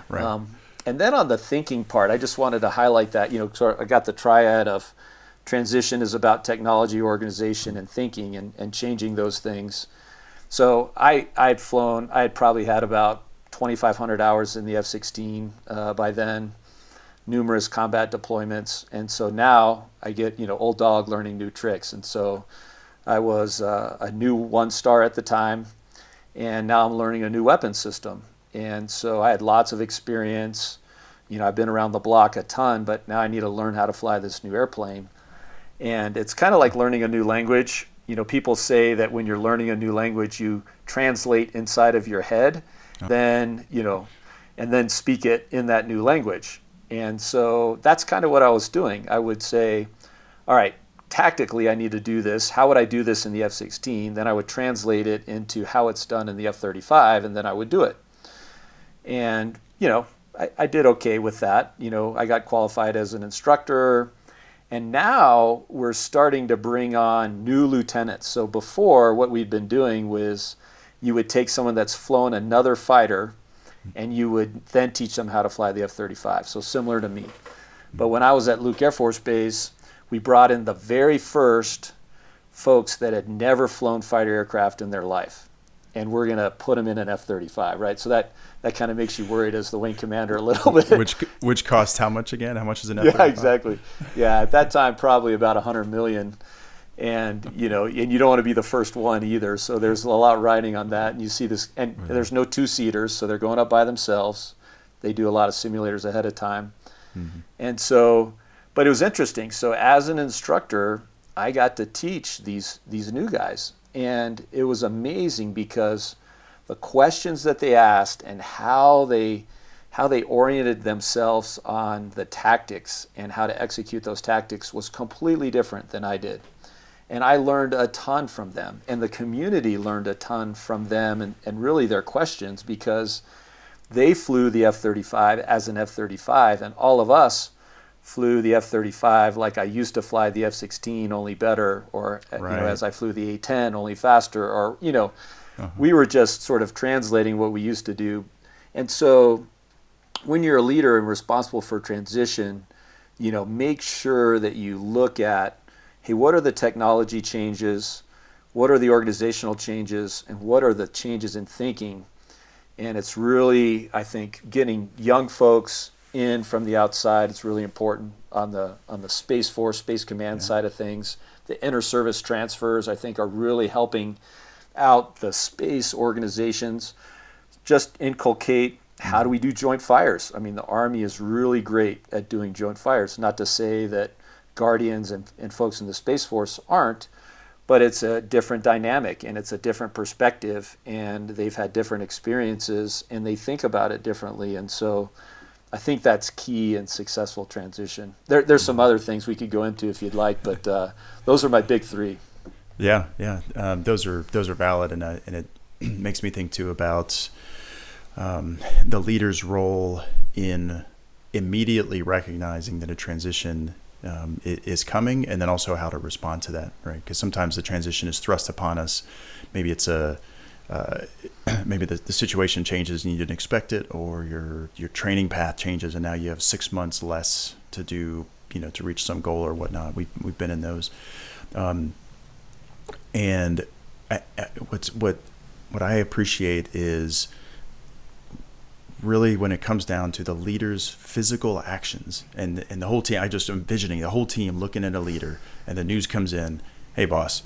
Right. And then on the thinking part, I just wanted to highlight that, sort of I got the triad of transition is about technology, organization, and thinking and changing those things. So I had probably had about 2,500 hours in the F-16 by then, numerous combat deployments. And so now I get, old dog learning new tricks. And so I was a new one-star at the time, and now I'm learning a new weapon system. And so I had lots of experience. I've been around the block a ton, but now I need to learn how to fly this new airplane. And it's kind of like learning a new language. People say that when you're learning a new language, you translate inside of your head, then, and then speak it in that new language. And so that's kind of what I was doing. I would say, all right, tactically, I need to do this. How would I do this in the F-16? Then I would translate it into how it's done in the F-35, and then I would do it. And, I did okay with that. I got qualified as an instructor. And now we're starting to bring on new lieutenants. So before, what we'd been doing was you would take someone that's flown another fighter and you would then teach them how to fly the F-35. So similar to me. But when I was at Luke Air Force Base, we brought in the very first folks that had never flown fighter aircraft in their life. And we're going to put them in an F-35, right? So that kind of makes you worried as the wing commander a little bit. Which cost how much again? How much is an F-35? Yeah, exactly. Yeah, at that time, probably about $100 million. And, and you don't want to be the first one either. So there's a lot riding on that. And you see this, and there's no two-seaters, so they're going up by themselves. They do a lot of simulators ahead of time. Mm-hmm. And so, but it was interesting. So as an instructor, I got to teach these new guys. And it was amazing because the questions that they asked and how they oriented themselves on the tactics and how to execute those tactics was completely different than I did. And I learned a ton from them. And the community learned a ton from them and really their questions, because they flew the F-35 as an F-35, and all of us flew the F-35 like I used to fly the F-16, only better, or as I flew the A-10, only faster, or we were just sort of translating what we used to do. And so when you're a leader and responsible for transition, make sure that you look at, hey, what are the technology changes? What are the organizational changes? And what are the changes in thinking? And it's really, I think, getting young folks in from the outside. It's really important on the Space Force, Space Command side of things. The inter-service transfers, I think, are really helping out the space organizations. Just inculcate, how do we do joint fires? I mean, the Army is really great at doing joint fires. Not to say that Guardians and folks in the Space Force aren't, but it's a different dynamic and it's a different perspective, and they've had different experiences and they think about it differently. And so I think that's key in successful transition. There's some other things we could go into if you'd like, but those are my big three. Yeah. Those are valid, and it makes me think too about the leader's role in immediately recognizing that a transition is coming, and then also how to respond to that, right? Because sometimes the transition is thrust upon us. Maybe it's maybe the situation changes and you didn't expect it, or your training path changes and now you have 6 months less to do, to reach some goal or whatnot. We've been in those, and what I appreciate is really when it comes down to the leader's physical actions and the whole team. I just envisioning the whole team looking at a leader, and the news comes in, hey boss,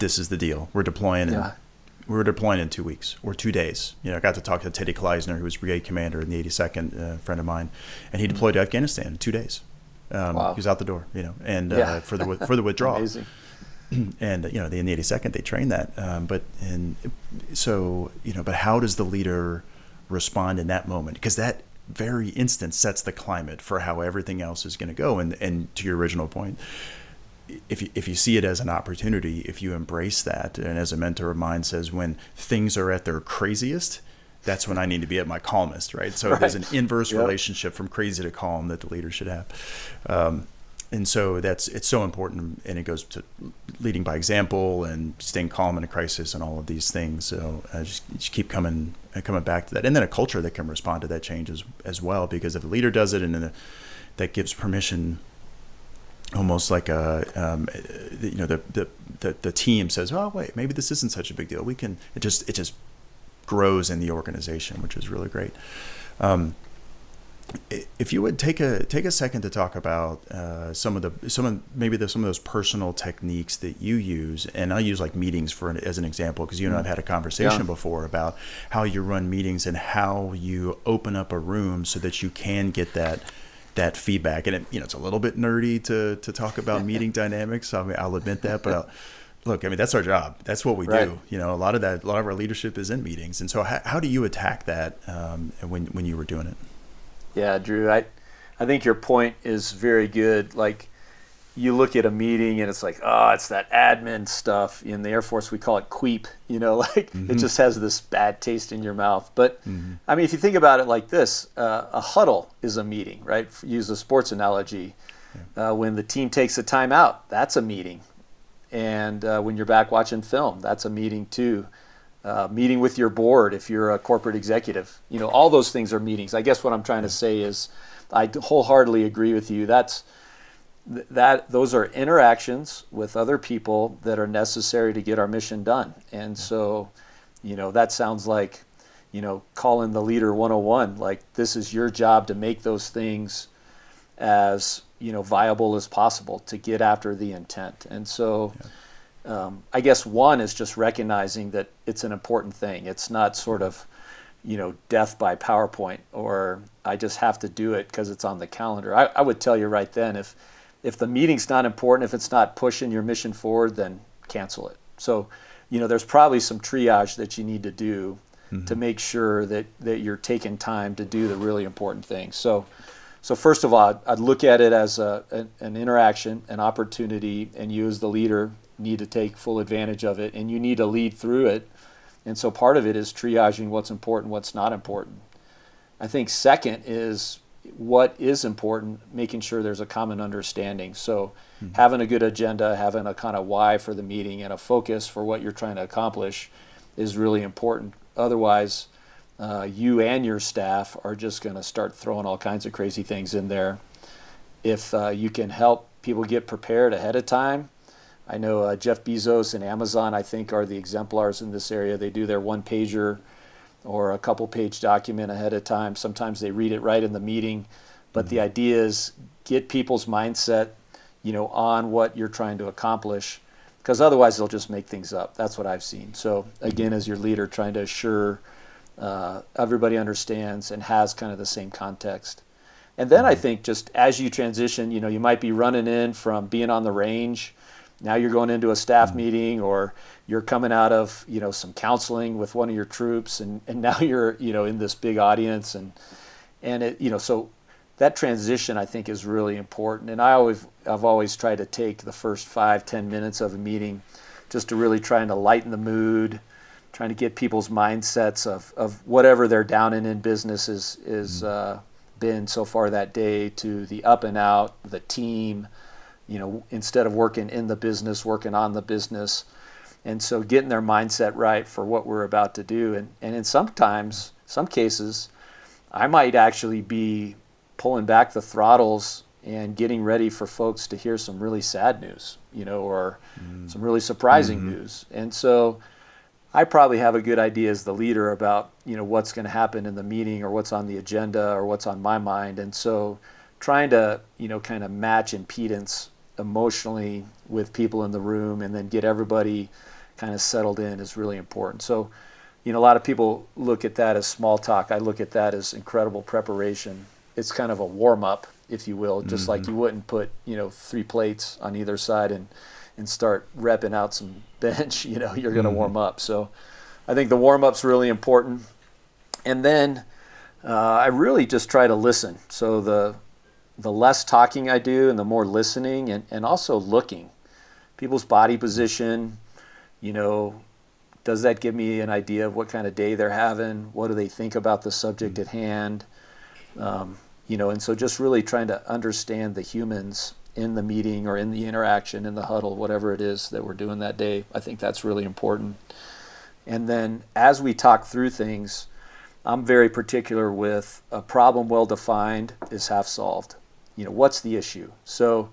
this is the deal. We're deploying in 2 weeks or 2 days. I got to talk to Teddy Kleisner, who was brigade commander in the 82nd, friend of mine, and he deployed to Afghanistan in 2 days. Wow. He was out the door, and for the withdrawal. Amazing. And in the 82nd they trained that, but how does the leader respond in that moment? Because that very instant sets the climate for how everything else is going to go. And to your original point, if you see it as an opportunity, if you embrace that, and as a mentor of mine says, when things are at their craziest, that's when I need to be at my calmest, right? So there's an inverse relationship from crazy to calm that the leader should have. And so it's so important, and it goes to leading by example and staying calm in a crisis and all of these things. So just keep coming back to that, and then a culture that can respond to that change as well. Because if the leader does it, and then that gives permission, almost like the team says, oh wait, maybe this isn't such a big deal. It just grows in the organization, which is really great. If you would take a second to talk about some of those personal techniques that you use, and I'll use like meetings as an example, because you and I have had a conversation before about how you run meetings and how you open up a room so that you can get that feedback. And it's a little bit nerdy to talk about meeting dynamics. I mean, I'll admit that, but look, I mean, that's our job. That's what we do. A lot of our leadership is in meetings. And so how do you attack that when you were doing it? Yeah, Drew, I think your point is very good. Like, you look at a meeting and it's like, it's that admin stuff. In the Air Force, we call it queep, it just has this bad taste in your mouth. But I mean, if you think about it like this, a huddle is a meeting, right? Use a sports analogy. When the team takes a timeout, that's a meeting. And when you're back watching film, that's a meeting too. Meeting with your board if you're a corporate executive. All those things are meetings. I guess what I'm trying to say is I wholeheartedly agree with you. Those are interactions with other people that are necessary to get our mission done. And so, that sounds like, calling the leader 101, like this is your job to make those things as, viable as possible to get after the intent. And so I guess one is just recognizing that it's an important thing. It's not sort of, death by PowerPoint, or I just have to do it because it's on the calendar. I would tell you right then, if the meeting's not important, if it's not pushing your mission forward, then cancel it. So, there's probably some triage that you need to do to make sure that you're taking time to do the really important things. So first of all, I'd look at it as an interaction, an opportunity, and you as the leader need to take full advantage of it, and you need to lead through it. And so part of it is triaging what's important, what's not important. I think second is what is important, making sure there's a common understanding. So having a good agenda, having a kind of why for the meeting and a focus for what you're trying to accomplish is really important. Otherwise, you and your staff are just going to start throwing all kinds of crazy things in there. If you can help people get prepared ahead of time, I know Jeff Bezos and Amazon, I think, are the exemplars in this area. They do their one-pager or a couple-page document ahead of time. Sometimes they read it right in the meeting. But the idea is get people's mindset, on what you're trying to accomplish, because otherwise they'll just make things up. That's what I've seen. So again, as your leader, trying to assure everybody understands and has kind of the same context. And then I think just as you transition, you might be running in from being on the range. Now you're going into a staff meeting, or you're coming out of, some counseling with one of your troops, and now you're, in this big audience, and it, so that transition I think is really important. And I've always tried to take the first 5-10 minutes of a meeting just to really trying to lighten the mood, trying to get people's mindsets of whatever they're down in business is been so far that day, to the up and out, the team, instead of working in the business, working on the business. And so getting their mindset right for what we're about to do. And in some cases, I might actually be pulling back the throttles and getting ready for folks to hear some really sad news, or some really surprising news. And so I probably have a good idea as the leader about, what's going to happen in the meeting, or what's on the agenda, or what's on my mind. And so trying to, kind of match impedance emotionally with people in the room, and then get everybody kind of settled in is really important. So, a lot of people look at that as small talk. I look at that as incredible preparation. It's kind of a warm-up, if you will, just like you wouldn't put, 3 plates on either side and start repping out some bench, you're going to warm up. So I think the warm-up's really important. And then I really just try to listen. So the less talking I do and the more listening, and also looking. People's body position, does that give me an idea of what kind of day they're having? What do they think about the subject at hand? And so just really trying to understand the humans in the meeting, or in the interaction, in the huddle, whatever it is that we're doing that day. I think that's really important. And then as we talk through things, I'm very particular with a problem well defined is half solved. What's the issue? So,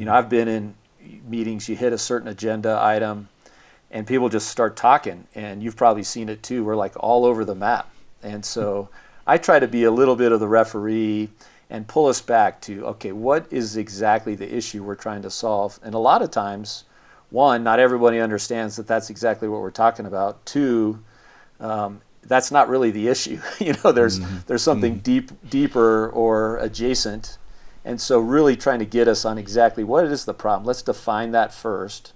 I've been in meetings, you hit a certain agenda item, and people just start talking, and you've probably seen it too. We're like all over the map. And so I try to be a little bit of the referee and pull us back to, okay, what is exactly the issue we're trying to solve? And a lot of times, one, not everybody understands that that's exactly what we're talking about. Two, that's not really the issue. There's something deeper or adjacent. And so really trying to get us on exactly what is the problem. Let's define that first,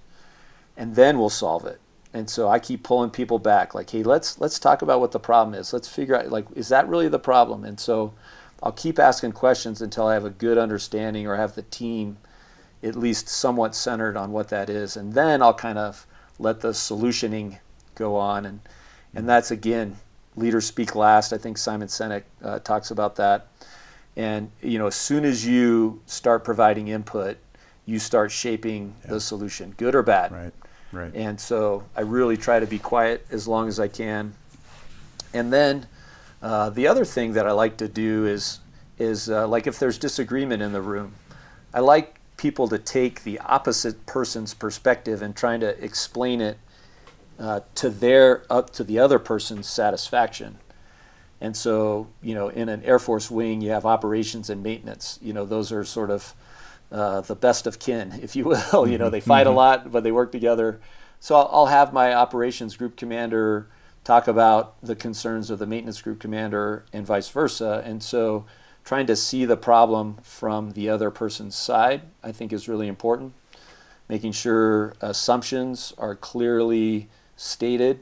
and then we'll solve it. And so I keep pulling people back, like, hey, let's talk about what the problem is. Let's figure out, like, is that really the problem? And so I'll keep asking questions until I have a good understanding, or have the team at least somewhat centered on what that is. And then I'll kind of let the solutioning go on. And that's, again, leaders speak last. I think Simon Sinek talks about that. And, as soon as you start providing input, you start shaping the solution, good or bad. Right. And so I really try to be quiet as long as I can. And then the other thing that I like to do is like if there's disagreement in the room, I like people to take the opposite person's perspective and trying to explain it to the other person's satisfaction. And so, in an Air Force wing, you have operations and maintenance. Those are sort of the best of kin, if you will. They fight a lot, but they work together. So I'll have my operations group commander talk about the concerns of the maintenance group commander, and vice versa. And so trying to see the problem from the other person's side, I think, is really important. Making sure assumptions are clearly stated.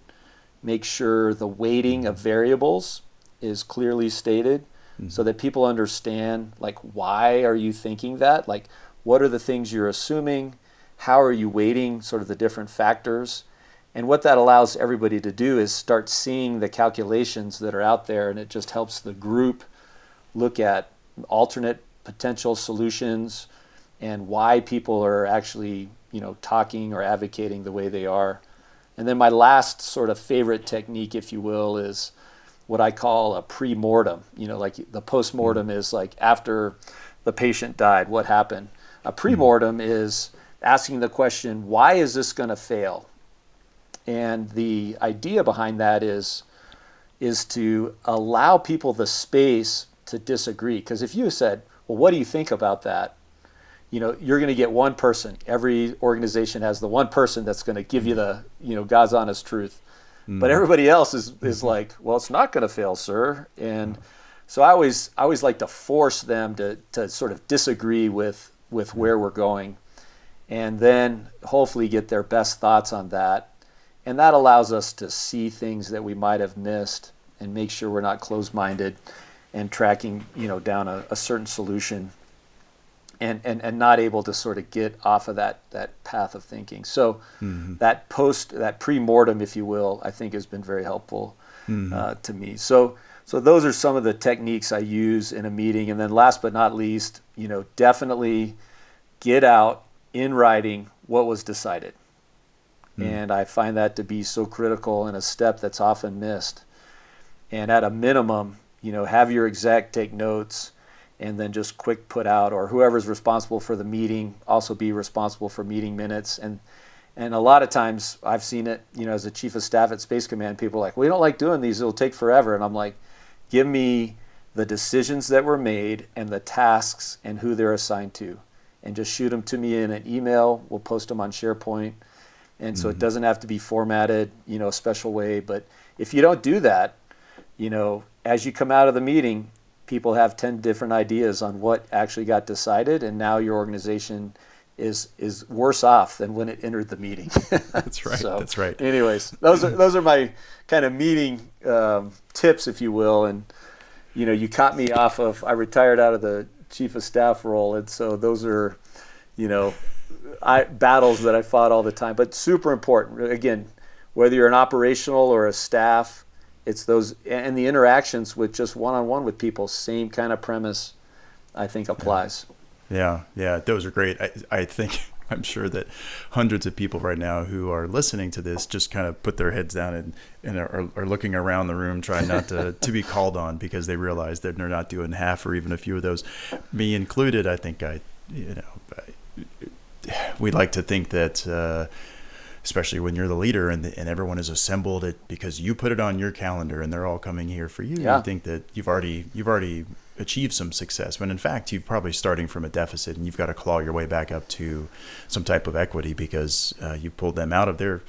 Make sure the weighting of variables is clearly stated, so that people understand, like, why are you thinking that? Like, what are the things you're assuming? How are you weighting sort of the different factors? And what that allows everybody to do is start seeing the calculations that are out there, and it just helps the group look at alternate potential solutions and why people are actually, talking or advocating the way they are. And then my last sort of favorite technique, if you will, is what I call a pre-mortem. Like the post-mortem is like after the patient died, what happened? A pre-mortem is asking the question, why is this going to fail? And the idea behind that is to allow people the space to disagree. Because if you said, well, what do you think about that? You're going to get one person. Every organization has the one person that's going to give you the, God's honest truth. But everybody else is like, well, it's not going to fail, sir. And so I always like to force them to sort of disagree with where we're going, and then hopefully get their best thoughts on that. And that allows us to see things that we might have missed and make sure we're not closed-minded and tracking, down a certain solution and not able to sort of get off of that path of thinking. So that pre-mortem, if you will, I think has been very helpful to me. So those are some of the techniques I use in a meeting. And then last but not least, definitely get out in writing what was decided. And I find that to be so critical and a step that's often missed. And at a minimum, have your exec take notes and then just quick put out, or whoever's responsible for the meeting also be responsible for meeting minutes. And a lot of times I've seen it, as a chief of staff at Space Command, people are like, we don't like doing these, it'll take forever. And I'm like, give me the decisions that were made and the tasks and who they're assigned to, and just shoot them to me in an email. We'll post them on SharePoint. And so it doesn't have to be formatted, a special way. But if you don't do that, as you come out of the meeting, people have 10 different ideas on what actually got decided, and now your organization is worse off than when it entered the meeting. That's right. So, that's right. Anyways, those are my kind of meeting tips, if you will. And you caught me off of. I retired out of the chief of staff role, and so those are, battles that I fought all the time. But super important. Again, whether you're an operational or a staff, it's those and the interactions with just one-on-one with people. Same kind of premise, I think, applies. Yeah, those are great. I'm sure that hundreds of people right now who are listening to this just kind of put their heads down and are looking around the room trying not to be called on, because they realize that they're not doing half or even a few of those. Me included, I think we like to think that especially when you're the leader and everyone is assembled because you put it on your calendar and they're all coming here for you. Yeah. You think that you've already achieved some success, when in fact you're probably starting from a deficit and you've got to claw your way back up to some type of equity because you pulled them out of their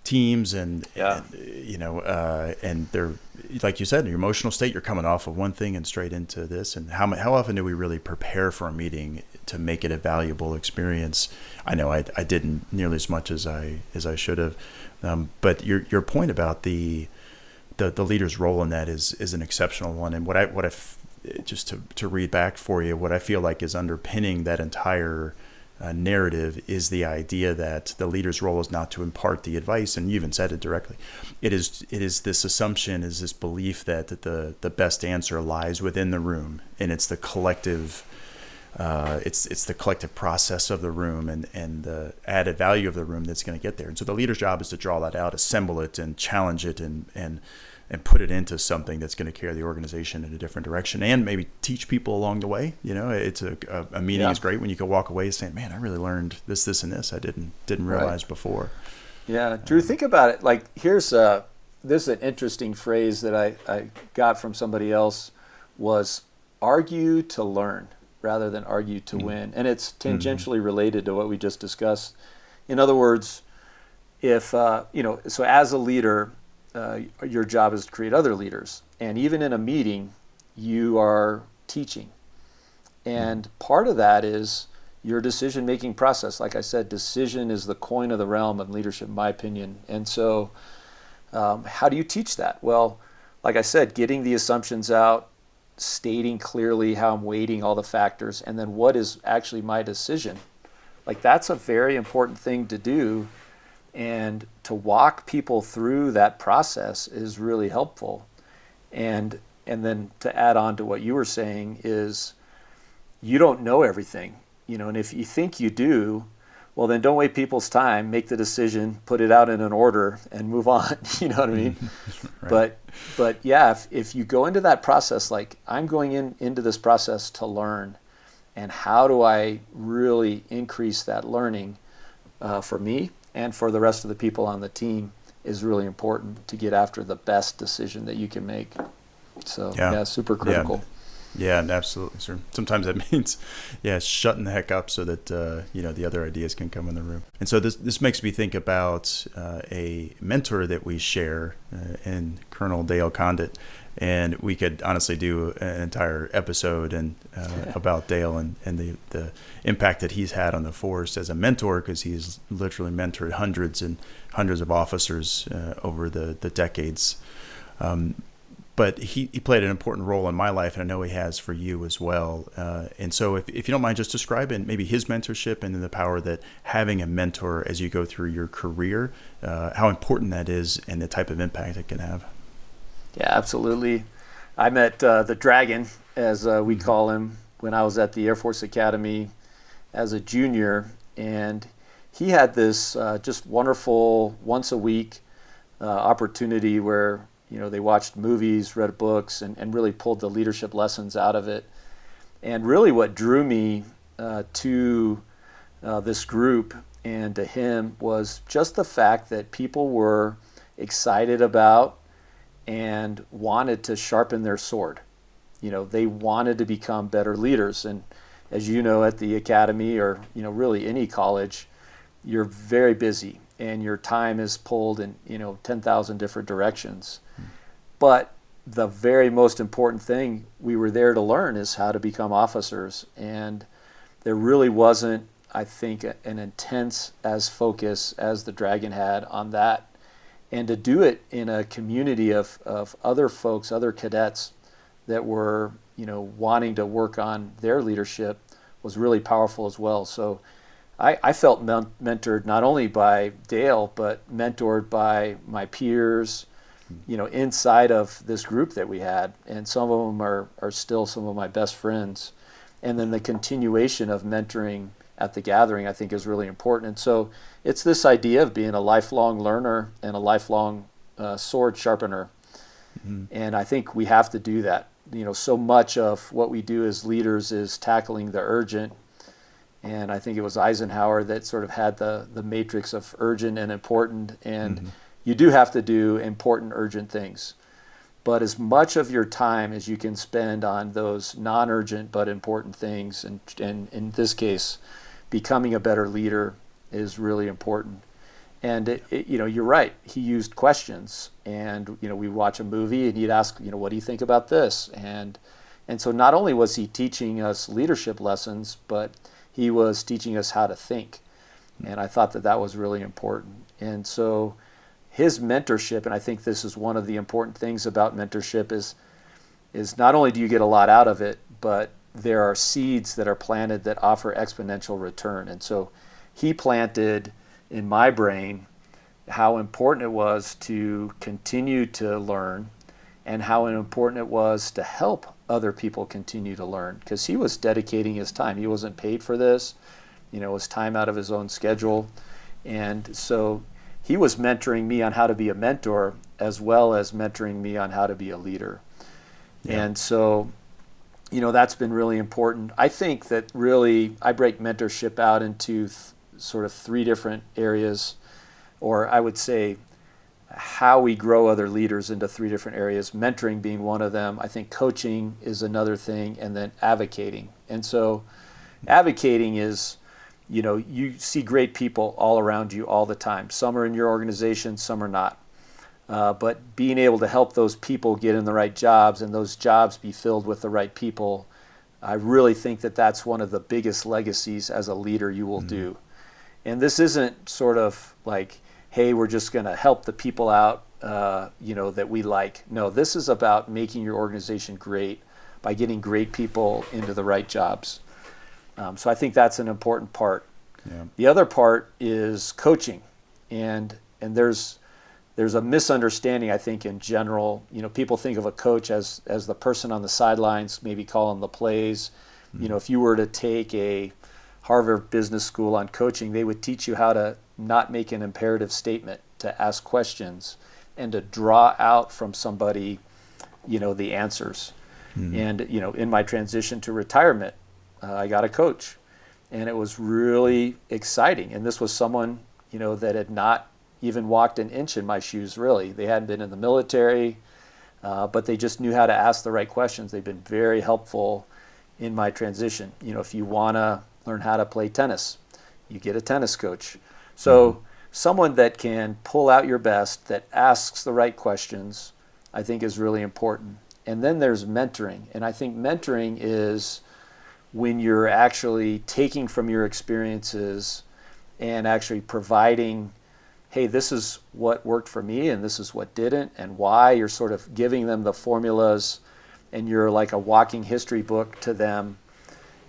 teams and they're, like you said, your emotional state, you're coming off of one thing and straight into this. And how often do we really prepare for a meeting to make it a valuable experience? I know I didn't nearly as much as I should have. But your point about the leader's role in that is an exceptional one. And what I just to read back for you, what I feel like is underpinning that entire narrative is the idea that the leader's role is not to impart the advice, and you even said it directly. It is this assumption, is this belief that the best answer lies within the room, and it's the collective it's the collective process of the room and the added value of the room that's going to get there. And so the leader's job is to draw that out, assemble it, and challenge it, and put it into something that's going to carry the organization in a different direction, and maybe teach people along the way. It's a meeting is great when you can walk away saying, "Man, I really learned this, and this I didn't realize before." Yeah, Drew, think about it. Like this is an interesting phrase that I got from somebody else, was argue to learn rather than argue to win. And it's tangentially related to what we just discussed. In other words, if, so as a leader, your job is to create other leaders. And even in a meeting, you are teaching. And part of that is your decision-making process. Like I said, decision is the coin of the realm of leadership, in my opinion. And so how do you teach that? Well, like I said, getting the assumptions out, stating clearly how I'm weighting all the factors, and then what is actually my decision. Like that's a very important thing to do. And to walk people through that process is really helpful. And then to add on to what you were saying is you don't know everything, and if you think you do, well, then don't waste people's time, make the decision, put it out in an order and move on. You know what I mean? Right. But yeah, if you go into that process, like I'm going into this process to learn, and how do I really increase that learning for me and for the rest of the people on the team is really important to get after the best decision that you can make. So yeah, super critical. Yeah, absolutely, sir. Sometimes that means, shutting the heck up so that, the other ideas can come in the room. And so this makes me think about a mentor that we share in Colonel Dale Condit. And we could honestly do an entire episode about Dale and the impact that he's had on the force as a mentor, because he's literally mentored hundreds and hundreds of officers over the decades. But he played an important role in my life, and I know he has for you as well. And so if you don't mind just describing maybe his mentorship and then the power that having a mentor as you go through your career, how important that is and the type of impact it can have. Yeah, absolutely. I met the Dragon, as we call him, when I was at the Air Force Academy as a junior. And he had this just wonderful once-a-week opportunity where they watched movies, read books, and really pulled the leadership lessons out of it. And really what drew me to this group and to him was just the fact that people were excited about and wanted to sharpen their sword. They wanted to become better leaders. And as you know, at the academy or, really any college, you're very busy and your time is pulled in, 10,000 different directions. But the very most important thing we were there to learn is how to become officers. And there really wasn't, I think, an intense as focus as the Dragon had on that. And to do it in a community of other folks, other cadets that were, wanting to work on their leadership was really powerful as well. So I felt mentored not only by Dale, but mentored by my peers, inside of this group that we had. And some of them are still some of my best friends. And then the continuation of mentoring at the gathering, I think, is really important. And so it's this idea of being a lifelong learner and a lifelong sword sharpener. Mm-hmm. And I think we have to do that. So much of what we do as leaders is tackling the urgent. And I think it was Eisenhower that sort of had the matrix of urgent and important. And you do have to do important, urgent things. But as much of your time as you can spend on those non-urgent but important things, and in this case, becoming a better leader is really important. And you're right. He used questions, and we watch a movie, and he'd ask, what do you think about this? And so not only was he teaching us leadership lessons, but he was teaching us how to think. And I thought that was really important. And so his mentorship, and I think this is one of the important things about mentorship, is not only do you get a lot out of it, but there are seeds that are planted that offer exponential return. And so he planted in my brain how important it was to continue to learn and how important it was to help other people continue to learn, because he was dedicating his time. He wasn't paid for this. It was time out of his own schedule. And so he was mentoring me on how to be a mentor as well as mentoring me on how to be a leader. Yeah. And so, that's been really important. I think that really I break mentorship out into sort of three different areas, or I would say how we grow other leaders into three different areas, mentoring being one of them. I think coaching is another thing, and then advocating. And so advocating is, you see great people all around you all the time. Some are in your organization, some are not. But being able to help those people get in the right jobs and those jobs be filled with the right people, I really think that that's one of the biggest legacies as a leader you will do. And this isn't sort of like, hey, we're just going to help the people out, that we like. No, this is about making your organization great by getting great people into the right jobs. So I think that's an important part. Yeah. The other part is coaching. And there's a misunderstanding, I think, in general. People think of a coach as the person on the sidelines, maybe calling the plays. If you were to take a Harvard Business School on coaching, they would teach you how to not make an imperative statement, to ask questions, and to draw out from somebody, the answers. And, in my transition to retirement, I got a coach, and it was really exciting. And this was someone, that had not even walked an inch in my shoes, really. They hadn't been in the military, but they just knew how to ask the right questions. They've been very helpful in my transition. If you want to learn how to play tennis, you get a tennis coach. So someone that can pull out your best, that asks the right questions, I think is really important. And then there's mentoring. And I think mentoring is when you're actually taking from your experiences and actually providing, hey, this is what worked for me and this is what didn't, and why. You're sort of giving them the formulas, and you're like a walking history book to them,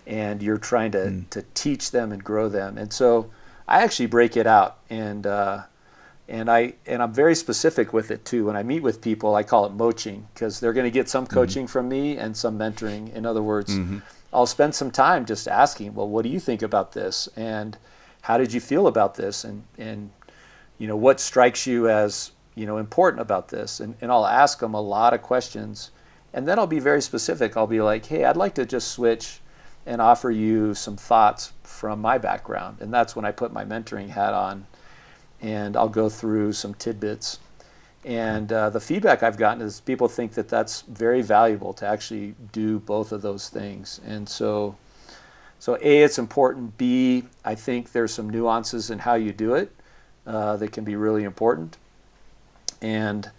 and you're trying to teach them and grow them. And so I actually break it out, and I'm very specific with it too. When I meet with people, I call it moaching, because they're going to get some coaching from me and some mentoring. In other words, I'll spend some time just asking, well, what do you think about this? And how did you feel about this? And what strikes you as, important about this? And I'll ask them a lot of questions. And then I'll be very specific. I'll be like, hey, I'd like to just switch and offer you some thoughts from my background. And that's when I put my mentoring hat on, and I'll go through some tidbits. And the feedback I've gotten is people think that that's very valuable, to actually do both of those things. And so A, it's important. B, I think there's some nuances in how you do it that can be really important. And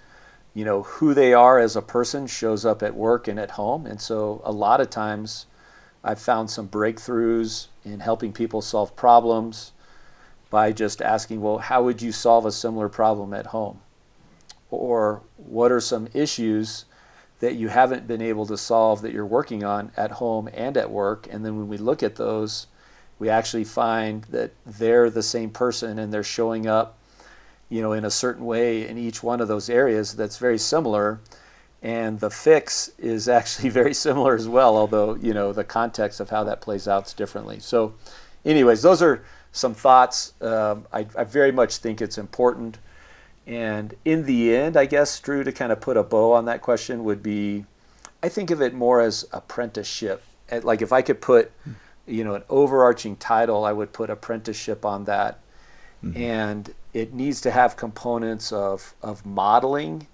who they are as a person shows up at work and at home. And so a lot of times I've found some breakthroughs in helping people solve problems by just asking, well, how would you solve a similar problem at home? Or what are some issues that you haven't been able to solve that you're working on at home and at work? And then when we look at those, we actually find that they're the same person, and they're showing up, in a certain way in each one of those areas that's very similar. And the fix is actually very similar as well, although, the context of how that plays out is differently. So anyways, those are some thoughts. I very much think it's important. And in the end, I guess, Drew, to kind of put a bow on that question would be, I think of it more as apprenticeship. Like if I could put, an overarching title, I would put apprenticeship on that. And it needs to have components of modeling,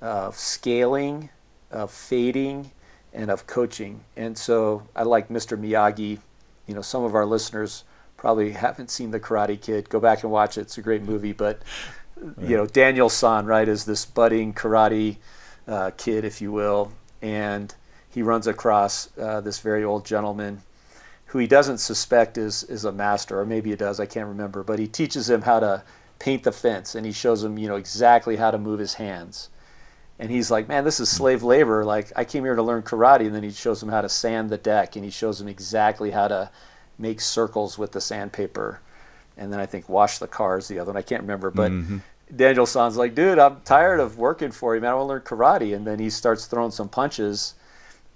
of scaling, of fading, and of coaching. And so I like Mr. Miyagi. Some of our listeners probably haven't seen The Karate Kid. Go back and watch it. It's a great movie. But Daniel San, right, is this budding karate kid, if you will, and he runs across this very old gentleman who he doesn't suspect is a master, or maybe he does, I can't remember, but he teaches him how to paint the fence, and he shows him, exactly how to move his hands. And he's like, man, this is slave labor. Like, I came here to learn karate. And then he shows him how to sand the deck, and he shows him exactly how to make circles with the sandpaper. And then I think wash the cars, the other one. I can't remember. But Daniel San's like, dude, I'm tired of working for you, man. I want to learn karate. And then he starts throwing some punches.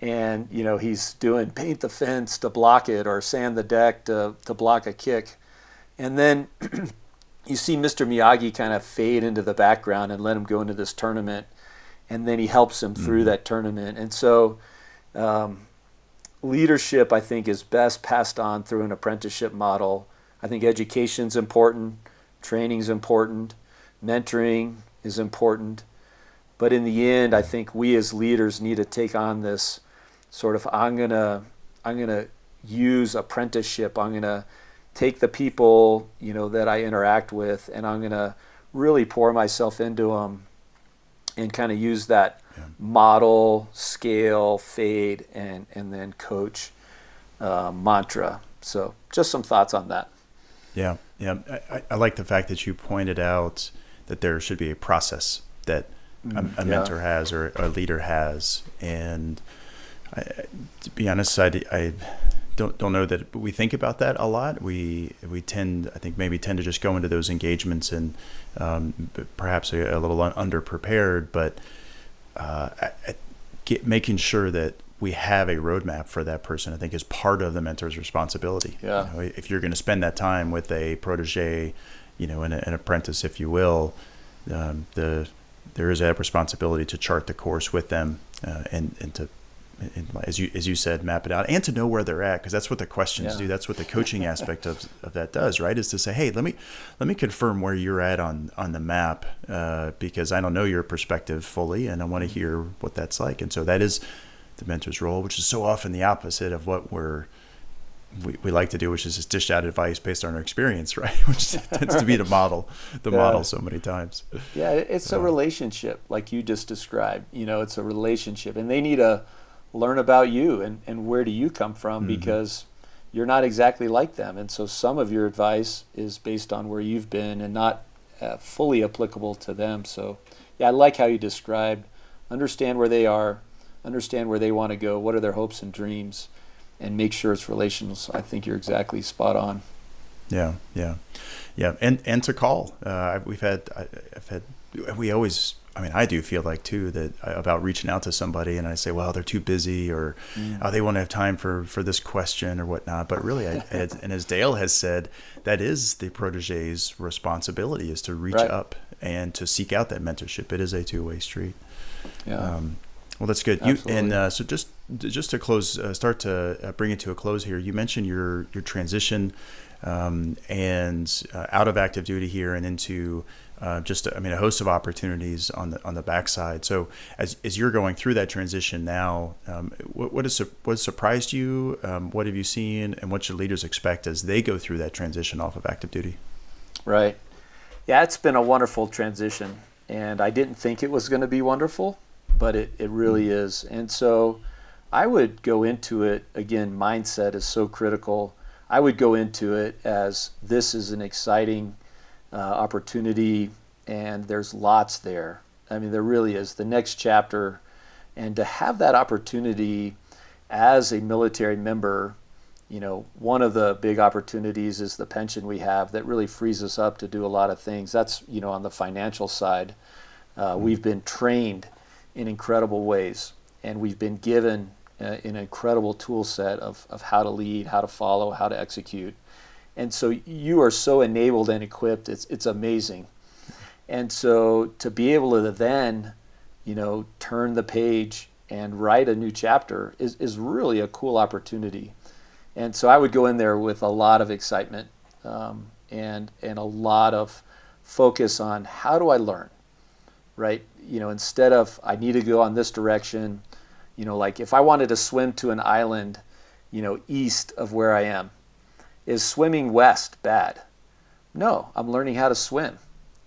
And, he's doing paint the fence to block it, or sand the deck to block a kick. And then you see Mr. Miyagi kind of fade into the background and let him go into this tournament. And then he helps him through that tournament. And so leadership, I think, is best passed on through an apprenticeship model. I think education's important, training's important, mentoring is important. But in the end, I think we as leaders need to take on this sort of, I'm gonna use apprenticeship. I'm gonna take the people, that I interact with, and I'm gonna really pour myself into them and kind of use that model, scale, fade, and then coach mantra. So just some thoughts on that. Yeah. I like the fact that you pointed out that there should be a process that a mentor has, or a leader has. And to be honest, I don't know that we think about that a lot. We tend, I think, maybe tend to just go into those engagements and perhaps a little underprepared, but making sure that we have a roadmap for that person, I think, is part of the mentor's responsibility. Yeah. If you're going to spend that time with a protege, an apprentice, if you will, there is a responsibility to chart the course with them and to, as you said, map it out and to know where they're at, because that's what the questions do. That's what the coaching aspect of that does, right? Is to say, hey, let me confirm where you're at on the map, because I don't know your perspective fully, and I want to hear what that's like. And so that is the mentor's role, which is so often the opposite of what we like to do, which is just dish out advice based on our experience, right? Which tends to be the model so many times. Yeah, it's a relationship, like you just described. It's a relationship, and they need to learn about you and where do you come from, because you're not exactly like them. And so some of your advice is based on where you've been and not fully applicable to them. So yeah, I like how you described, understand where they are, understand where they want to go, what are their hopes and dreams, and make sure it's relational. So I think you're exactly spot on. Yeah. And to call, I do feel like too that about reaching out to somebody and I say, well, they're too busy, or they won't have time for this question or whatnot. But really, and as Dale has said, that is the protege's responsibility, is to reach up and to seek out that mentorship. It is a two-way street. Yeah. Well, that's good. So just to close, start to bring it to a close here. You mentioned your transition and out of active duty here and into a host of opportunities on the backside. So as you're going through that transition now, what surprised you? What have you seen, and what should leaders expect as they go through that transition off of active duty? Right. Yeah, it's been a wonderful transition, and I didn't think it was going to be wonderful, but it really is. And so I would go into it, again, mindset is so critical. I would go into it as this is an exciting opportunity, and there's lots there. I mean, there really is. The next chapter, and to have that opportunity as a military member, one of the big opportunities is the pension we have that really frees us up to do a lot of things. That's, on the financial side. We've been trained in incredible ways, and we've been given an incredible tool set of how to lead, how to follow, how to execute. And so you are so enabled and equipped, it's amazing. And so to be able to then, turn the page and write a new chapter is really a cool opportunity. And so I would go in there with a lot of excitement and a lot of focus on how do I learn, right? Instead of I need to go on this direction, like if I wanted to swim to an island, east of where I am, is swimming west bad? No, I'm learning how to swim.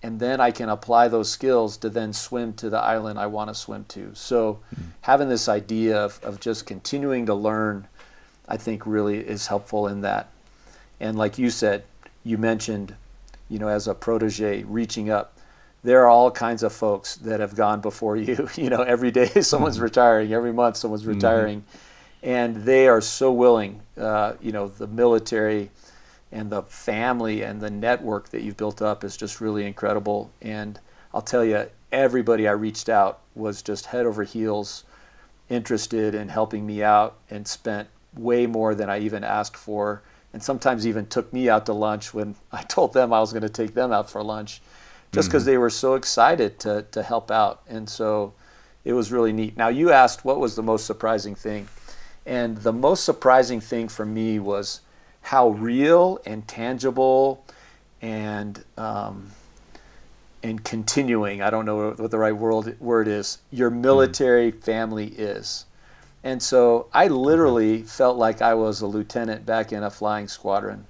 And then I can apply those skills to then swim to the island I want to swim to. So having this idea of just continuing to learn, I think really is helpful in that. And like you said, you mentioned, as a protege reaching up, there are all kinds of folks that have gone before you. Every day someone's retiring, every month someone's retiring. And they are so willing, the military and the family and the network that you've built up is just really incredible. And I'll tell you, everybody I reached out was just head over heels interested in helping me out, and spent way more than I even asked for. And sometimes even took me out to lunch when I told them I was going to take them out for lunch, just because they were so excited to help out. And so it was really neat. Now, you asked what was the most surprising thing. And the most surprising thing for me was how real and tangible and continuing, I don't know what the right word is, your military family is. And so I literally felt like I was a lieutenant back in a flying squadron.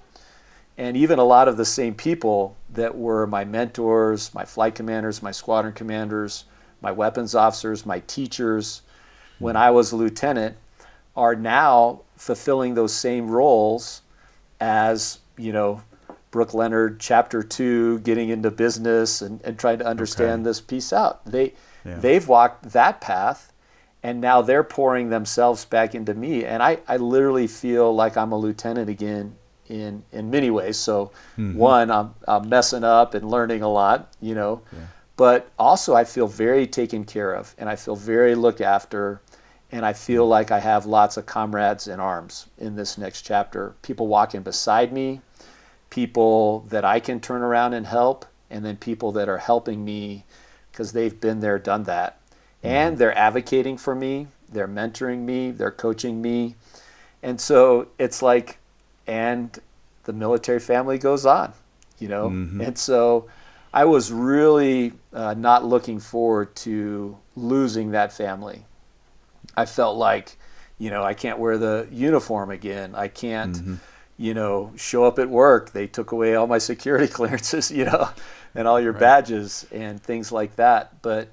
And even a lot of the same people that were my mentors, my flight commanders, my squadron commanders, my weapons officers, my teachers, when I was a lieutenant, are now fulfilling those same roles as, Brook Leonard, Chapter 2, getting into business and trying to understand this piece out. They've walked that path, And now they're pouring themselves back into me. And I literally feel like I'm a lieutenant again in many ways. So one, I'm messing up and learning a lot, but also I feel very taken care of, and I feel very looked after, and I feel like I have lots of comrades in arms in this next chapter. People walking beside me, people that I can turn around and help, and then people that are helping me because they've been there, done that. And they're advocating for me, they're mentoring me, they're coaching me. And so it's like, and the military family goes on, And so I was really not looking forward to losing that family. I felt like, I can't wear the uniform again. I can't, show up at work. They took away all my security clearances, and all your badges and things like that. But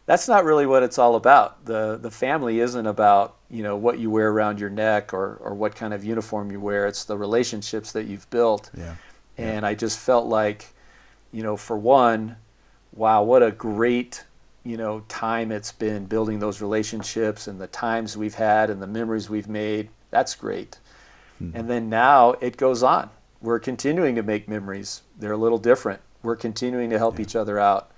that's not really what it's all about. The family isn't about, what you wear around your neck or what kind of uniform you wear. It's the relationships that you've built. Yeah. And I just felt like, for one, wow, what a great, time it's been building those relationships, and the times we've had and the memories we've made. That's great. And then now it goes on. We're continuing to make memories. They're a little different. We're continuing to help each other out.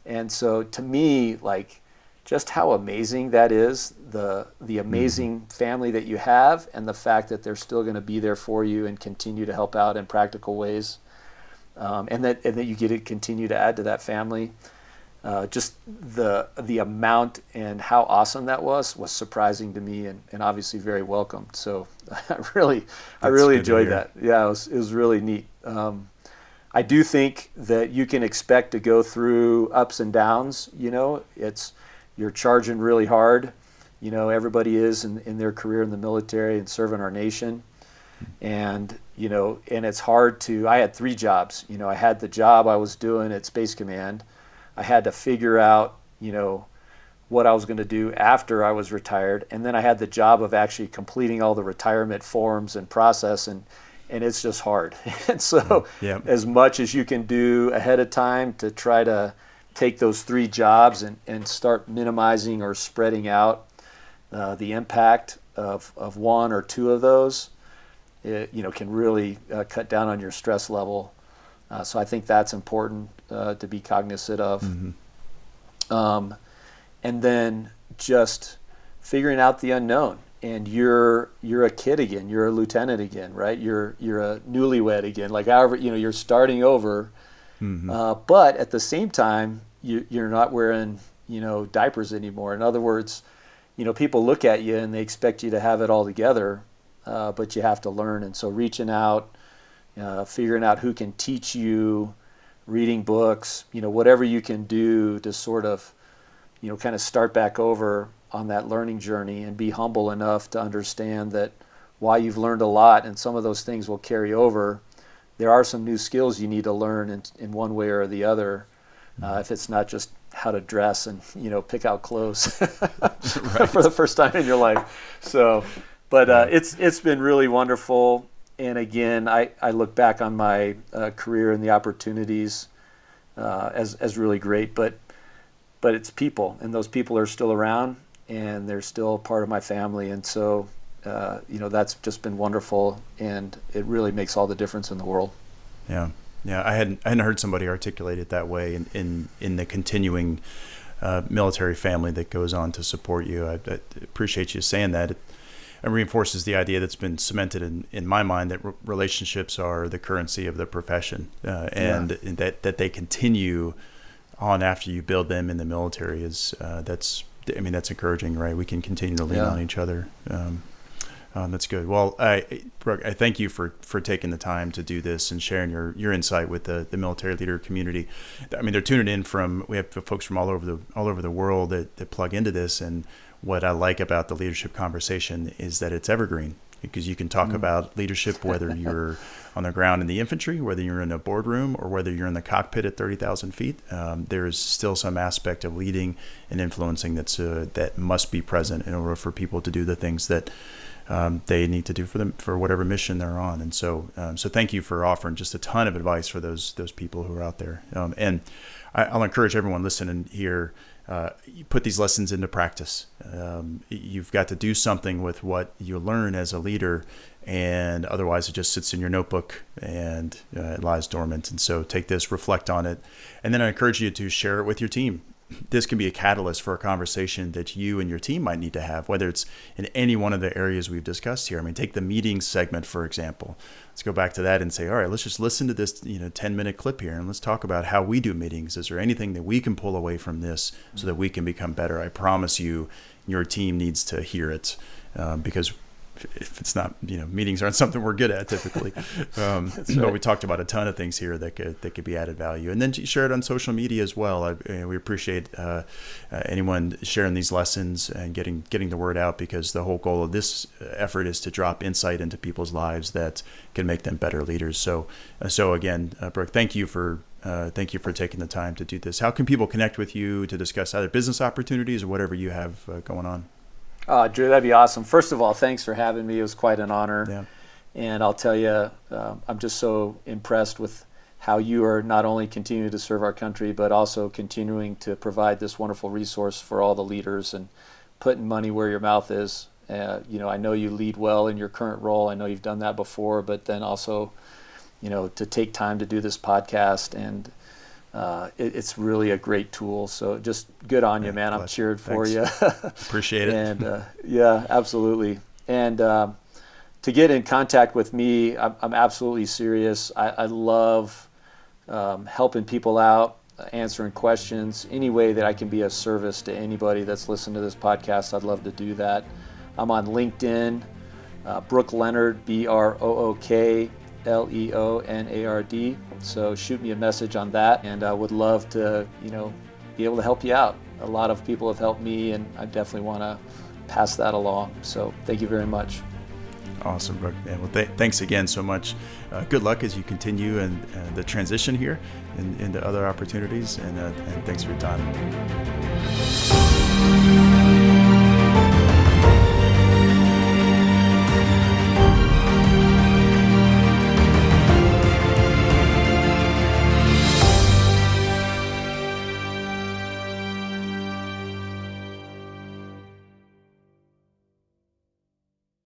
And so to me, like, just how amazing that is, the amazing family that you have, and the fact that they're still going to be there for you and continue to help out in practical ways, and that you get to continue to add to that family. Just the amount and how awesome that was surprising to me, and obviously very welcome. So I really enjoyed that. Yeah, it was really neat. I do think that you can expect to go through ups and downs. You're charging really hard. Everybody is in their career in the military and serving our nation. And, and it's hard I had 3 jobs. I had the job I was doing at Space Command. I had to figure out, what I was going to do after I was retired. And then I had the job of actually completing all the retirement forms and process, and it's just hard. And so as much as you can do ahead of time to try to take those 3 jobs and start minimizing or spreading out the impact of 1 or 2 of those, it, can really cut down on your stress level. So I think that's important to be cognizant of. And then just figuring out the unknown. And you're a kid again. You're a lieutenant again, right? You're a newlywed again. Like however, you're starting over. But at the same time, you're not wearing diapers anymore. In other words, people look at you and they expect you to have it all together, but you have to learn. And so reaching out, figuring out who can teach you, reading books, whatever you can do to sort of, kind of start back over on that learning journey, and be humble enough to understand that while you've learned a lot and some of those things will carry over, there are some new skills you need to learn in one way or the other. If it's not just how to dress and, pick out clothes for the first time in your life. So, but it's been really wonderful. And again, I look back on my career and the opportunities as really great, but it's people, and those people are still around, and they're still part of my family. And so, that's just been wonderful, and it really makes all the difference in the world. Yeah. I hadn't heard somebody articulate it that way in the continuing military family that goes on to support you. I appreciate you saying that. It reinforces the idea that's been cemented in my mind that relationships are the currency of the profession, and that they continue on after you build them in the military that's encouraging, right? We can continue to lean on each other. That's good. Well, Brooke, I thank you for taking the time to do this and sharing your insight with the military leader community. They're tuning in we have folks from all over the world that plug into this, and what I like about the leadership conversation is that it's evergreen, because you can talk about leadership whether you're on the ground in the infantry, whether you're in a boardroom, or whether you're in the cockpit at 30,000 feet. There's still some aspect of leading and influencing that must be present in order for people to do the things that they need to do for them, for whatever mission they're on. And so thank you for offering just a ton of advice for those people who are out there. And I'll encourage everyone listening here, you put these lessons into practice. You've got to do something with what you learn as a leader, and otherwise it just sits in your notebook and it lies dormant. And so take this, reflect on it, and then I encourage you to share it with your team. This can be a catalyst for a conversation that you and your team might need to have, whether it's in any one of the areas we've discussed here. I mean, take the meeting segment, for example. Let's go back to that and say, all right, let's just listen to this 10-minute clip here, and let's talk about how we do meetings. Is there anything that we can pull away from this so that we can become better? I promise you, your team needs to hear it, because if it's not, meetings aren't something we're good at typically. But we talked about a ton of things here that could be added value. And then share it on social media as well. We appreciate anyone sharing these lessons and getting the word out, because the whole goal of this effort is to drop insight into people's lives that can make them better leaders. So again, Brooke, thank you for taking the time to do this. How can people connect with you to discuss either business opportunities or whatever you have going on? Drew, that'd be awesome. First of all, thanks for having me. It was quite an honor. Yeah. And I'll tell you, I'm just so impressed with how you are not only continuing to serve our country, but also continuing to provide this wonderful resource for all the leaders and putting money where your mouth is. I know you lead well in your current role. I know you've done that before, but then also, to take time to do this podcast, and it's really a great tool. So just good on you, man. I'm cheered for you. Appreciate it. And yeah, absolutely. And to get in contact with me, I'm absolutely serious. I love helping people out, answering questions. Any way that I can be of service to anybody that's listening to this podcast, I'd love to do that. I'm on LinkedIn, Brook Leonard, BROOK Leonard. So shoot me a message on that, and I would love to, be able to help you out. A lot of people have helped me, and I definitely want to pass that along. So thank you very much. Awesome, Brooke. Yeah, well, thanks again so much. Good luck as you continue and the transition here into other opportunities, and thanks for your time.